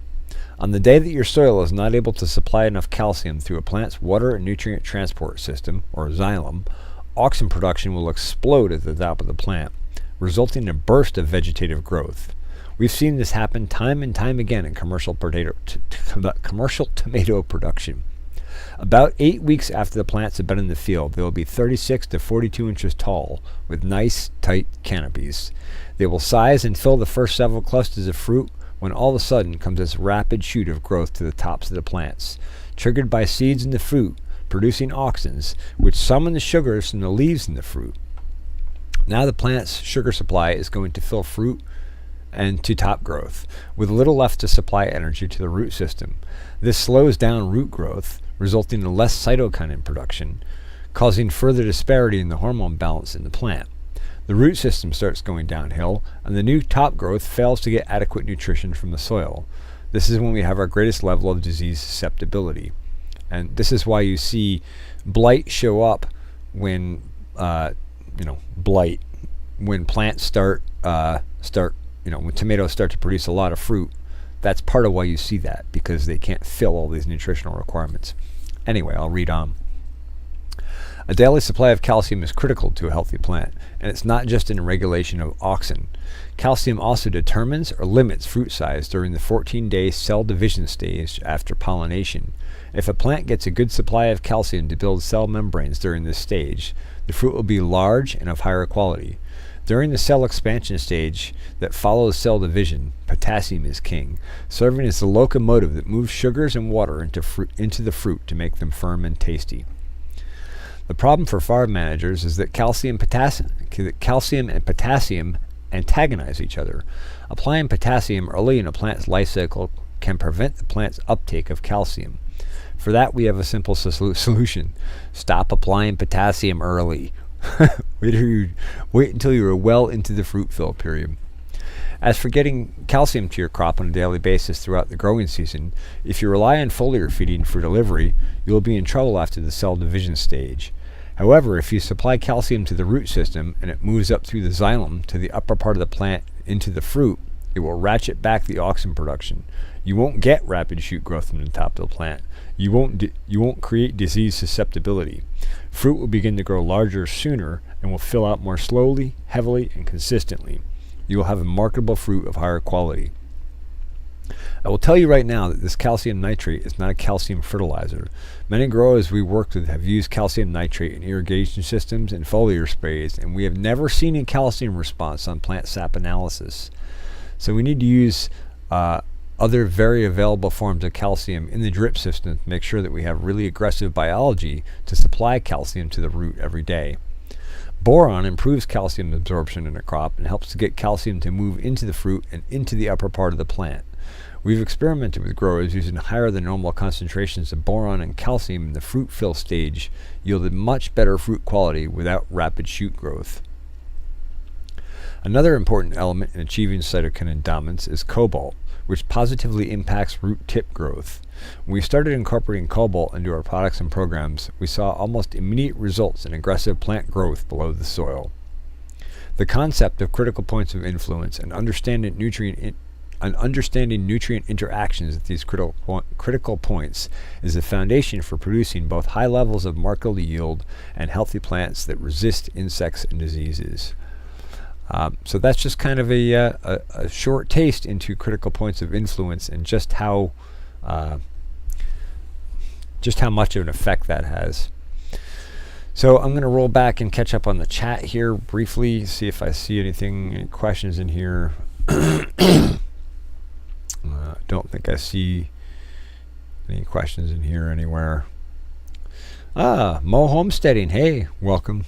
On the day that your soil is not able to supply enough calcium through a plant's water and nutrient transport system, or xylem, auxin production will explode at the top of the plant, resulting in a burst of vegetative growth. We've seen this happen time and time again in commercial tomato production. About 8 weeks after the plants have been in the field, they will be 36 to 42 inches tall, with nice, tight canopies. They will size and fill the first several clusters of fruit when all of a sudden comes this rapid shoot of growth to the tops of the plants, triggered by seeds in the fruit, producing auxins, which summon the sugars from the leaves in the fruit. Now the plant's sugar supply is going to fill fruit and to top growth, with little left to supply energy to the root system. This slows down root growth, resulting in less cytokinin production, causing further disparity in the hormone balance in the plant. The root system starts going downhill, and the new top growth fails to get adequate nutrition from the soil. This is when we have our greatest level of disease susceptibility. And this is why you see blight show up when, when plants start, when tomatoes start to produce a lot of fruit. That's part of why you see that, because they can't fill all these nutritional requirements. Anyway, I'll read on. A daily supply of calcium is critical to a healthy plant, and it's not just in regulation of auxin. Calcium also determines or limits fruit size during the 14-day cell division stage after pollination. If a plant gets a good supply of calcium to build cell membranes during this stage, the fruit will be large and of higher quality. During the cell expansion stage that follows cell division, potassium is king, serving as the locomotive that moves sugars and water into the fruit to make them firm and tasty. The problem for farm managers is that calcium and potassium antagonize each other. Applying potassium early in a plant's life cycle can prevent the plant's uptake of calcium. For that, we have a simple solution. Stop applying potassium early. Wait until you are well into the fruit fill period. As for getting calcium to your crop on a daily basis throughout the growing season, if you rely on foliar feeding for delivery, you will be in trouble after the cell division stage. However, if you supply calcium to the root system and it moves up through the xylem to the upper part of the plant into the fruit, it will ratchet back the auxin production. You won't get rapid shoot growth from the top of the plant. You won't create disease susceptibility. Fruit will begin to grow larger sooner and will fill out more slowly, heavily, and consistently. You will have a marketable fruit of higher quality. I will tell you right now that this calcium nitrate is not a calcium fertilizer. Many growers we worked with have used calcium nitrate in irrigation systems and foliar sprays, and we have never seen a calcium response on plant sap analysis. So we need to use other very available forms of calcium in the drip system to make sure that we have really aggressive biology to supply calcium to the root every day. Boron improves calcium absorption in a crop and helps to get calcium to move into the fruit and into the upper part of the plant. We've experimented with growers using higher than normal concentrations of boron and calcium in the fruit fill stage, yielded much better fruit quality without rapid shoot growth. Another important element in achieving cytokinin dominance is cobalt, which positively impacts root tip growth. When we started incorporating cobalt into our products and programs, we saw almost immediate results in aggressive plant growth below the soil. The concept of critical points of influence and understanding nutrient interactions at these critical points is the foundation for producing both high levels of marketable yield and healthy plants that resist insects and diseases. So that's just kind of a short taste into critical points of influence and just how much of an effect that has. So I'm going to roll back and catch up on the chat here briefly, see if I see any questions in here. Don't think I see any questions in here anywhere. Mo Homesteading, hey, welcome.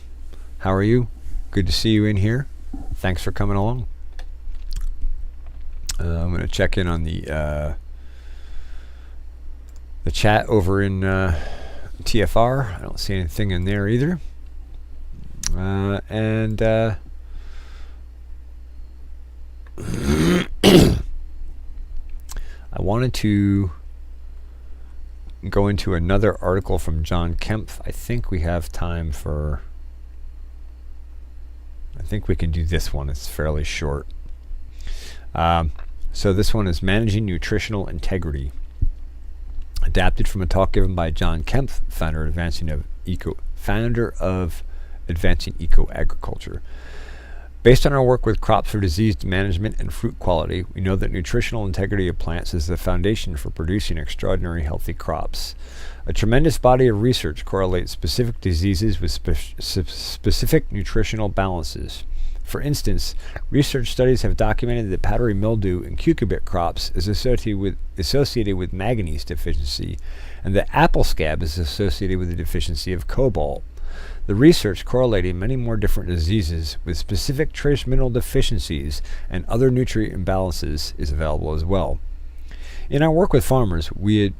How are you? Good to see you in here. Thanks for coming along. I'm going to check in on the chat over in TFR. I don't see anything in there either. I wanted to go into another article from John Kempf. I think we have time for... I think we can do this one. It's fairly short. So this one is Managing Nutritional Integrity, adapted from a talk given by John Kempf, founder of Advancing Eco Agriculture. Based on our work with crops for disease management and fruit quality, we know that nutritional integrity of plants is the foundation for producing extraordinary healthy crops. A tremendous body of research correlates specific diseases with specific nutritional balances. For instance, research studies have documented that powdery mildew in cucurbit crops is associated with manganese deficiency, and that apple scab is associated with the deficiency of cobalt. The research correlating many more different diseases with specific trace mineral deficiencies and other nutrient imbalances is available as well. In our work with farmers, we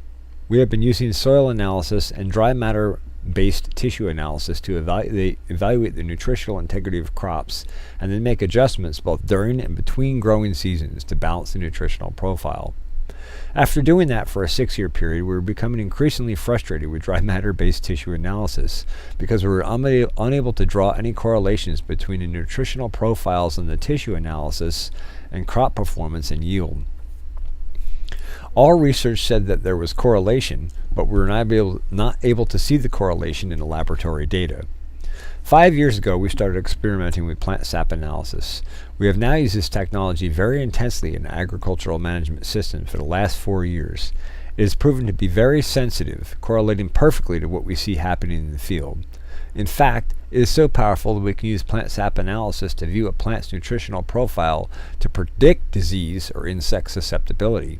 have been using soil analysis and dry matter-based tissue analysis to evaluate the nutritional integrity of crops and then make adjustments both during and between growing seasons to balance the nutritional profile. After doing that for a 6-year period, we were becoming increasingly frustrated with dry matter-based tissue analysis because we were unable to draw any correlations between the nutritional profiles in the tissue analysis and crop performance and yield. All research said that there was correlation, but we were not able to see the correlation in the laboratory data. 5 years ago, we started experimenting with plant sap analysis. We have now used this technology very intensely in agricultural management systems for the last 4 years. It has proven to be very sensitive, correlating perfectly to what we see happening in the field. In fact, it is so powerful that we can use plant sap analysis to view a plant's nutritional profile to predict disease or insect susceptibility.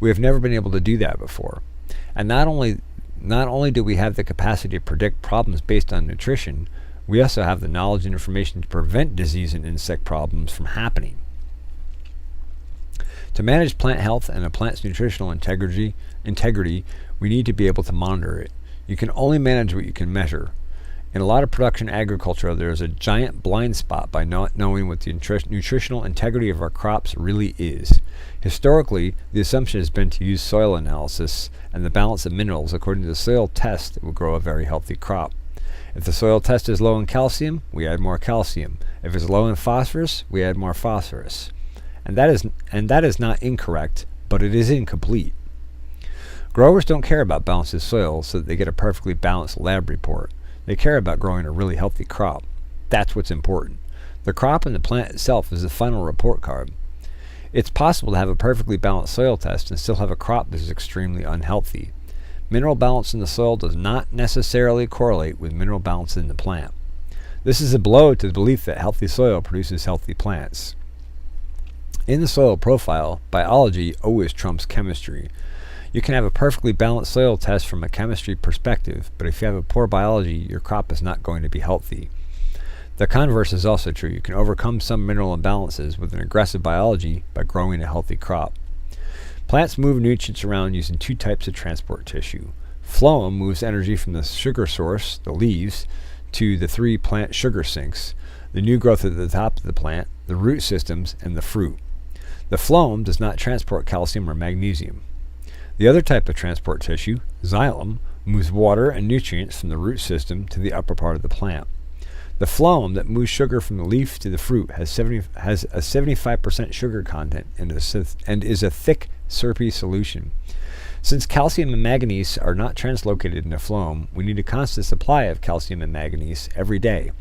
We have never been able to do that before. And not only do we have the capacity to predict problems based on nutrition, we also have the knowledge and information to prevent disease and insect problems from happening. To manage plant health and a plant's nutritional integrity, we need to be able to monitor it. You can only manage what you can measure. In a lot of production agriculture, there is a giant blind spot by not knowing what the nutritional integrity of our crops really is. Historically, the assumption has been to use soil analysis and the balance of minerals according to the soil test that will grow a very healthy crop. If the soil test is low in calcium, we add more calcium. If it's low in phosphorus, we add more phosphorus. And that is not incorrect, but it is incomplete. Growers don't care about balanced soil so that they get a perfectly balanced lab report. They care about growing a really healthy crop. That's what's important. The crop and the plant itself is the final report card. It's possible to have a perfectly balanced soil test and still have a crop that is extremely unhealthy. Mineral balance in the soil does not necessarily correlate with mineral balance in the plant. This is a blow to the belief that healthy soil produces healthy plants. In the soil profile, biology always trumps chemistry. You can have a perfectly balanced soil test from a chemistry perspective, but if you have a poor biology, your crop is not going to be healthy. The converse is also true. You can overcome some mineral imbalances with an aggressive biology by growing a healthy crop. Plants move nutrients around using 2 types of transport tissue. Phloem moves energy from the sugar source, the leaves, to the 3 plant sugar sinks, the new growth at the top of the plant, the root systems, and the fruit. The phloem does not transport calcium or magnesium. The other type of transport tissue, xylem, moves water and nutrients from the root system to the upper part of the plant. The phloem that moves sugar from the leaf to the fruit has a 75% sugar content and is a thick, syrupy solution. Since calcium and manganese are not translocated in the phloem, we need a constant supply of calcium and manganese every day.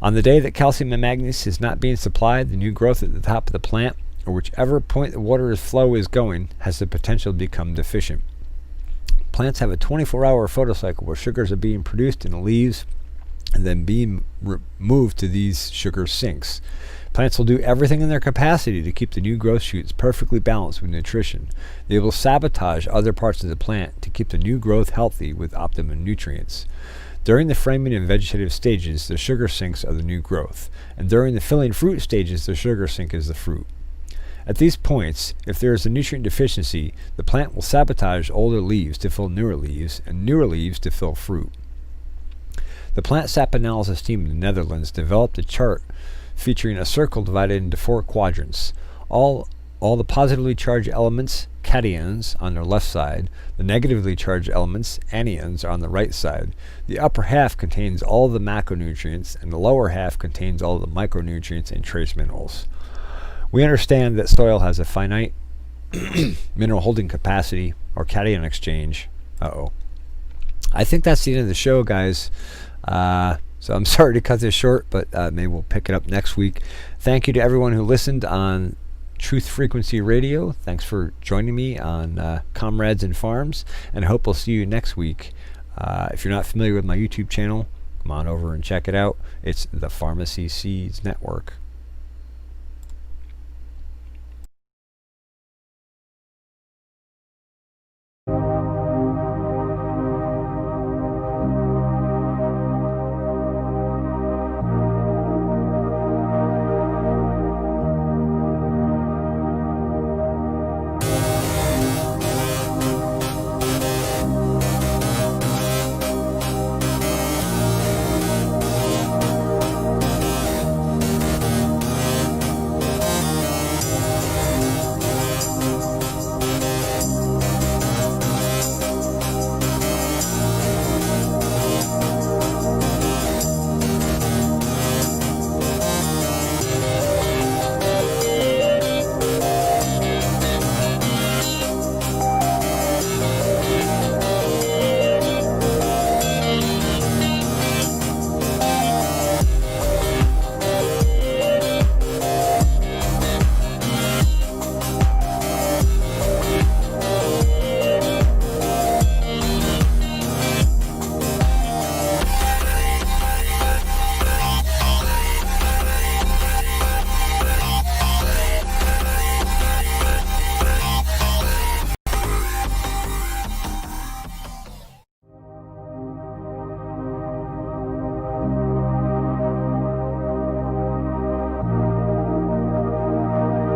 On the day that calcium and manganese is not being supplied, the new growth at the top of the plant, or whichever point the water's flow is going, has the potential to become deficient. Plants have a 24-hour photocycle where sugars are being produced in the leaves and then being moved to these sugar sinks. Plants will do everything in their capacity to keep the new growth shoots perfectly balanced with nutrition. They will sabotage other parts of the plant to keep the new growth healthy with optimum nutrients. During the framing and vegetative stages, the sugar sinks are the new growth, and during the filling fruit stages, the sugar sink is the fruit. At these points, if there is a nutrient deficiency, the plant will sabotage older leaves to fill newer leaves, and newer leaves to fill fruit. The plant sap analysis team in the Netherlands developed a chart featuring a circle divided into 4 quadrants. All the positively charged elements, cations, on their left side. The negatively charged elements, anions, are on the right side. The upper half contains all the macronutrients, and the lower half contains all the micronutrients and trace minerals. We understand that soil has a finite mineral holding capacity or cation exchange. I think that's the end of the show, guys. So I'm sorry to cut this short, but maybe we'll pick it up next week. Thank you to everyone who listened on Truth Frequency Radio. Thanks for joining me on Comrades and Farms, and I hope I'll see you next week. If you're not familiar with my YouTube channel, come on over and check it out. It's the Farmacy Seeds Network.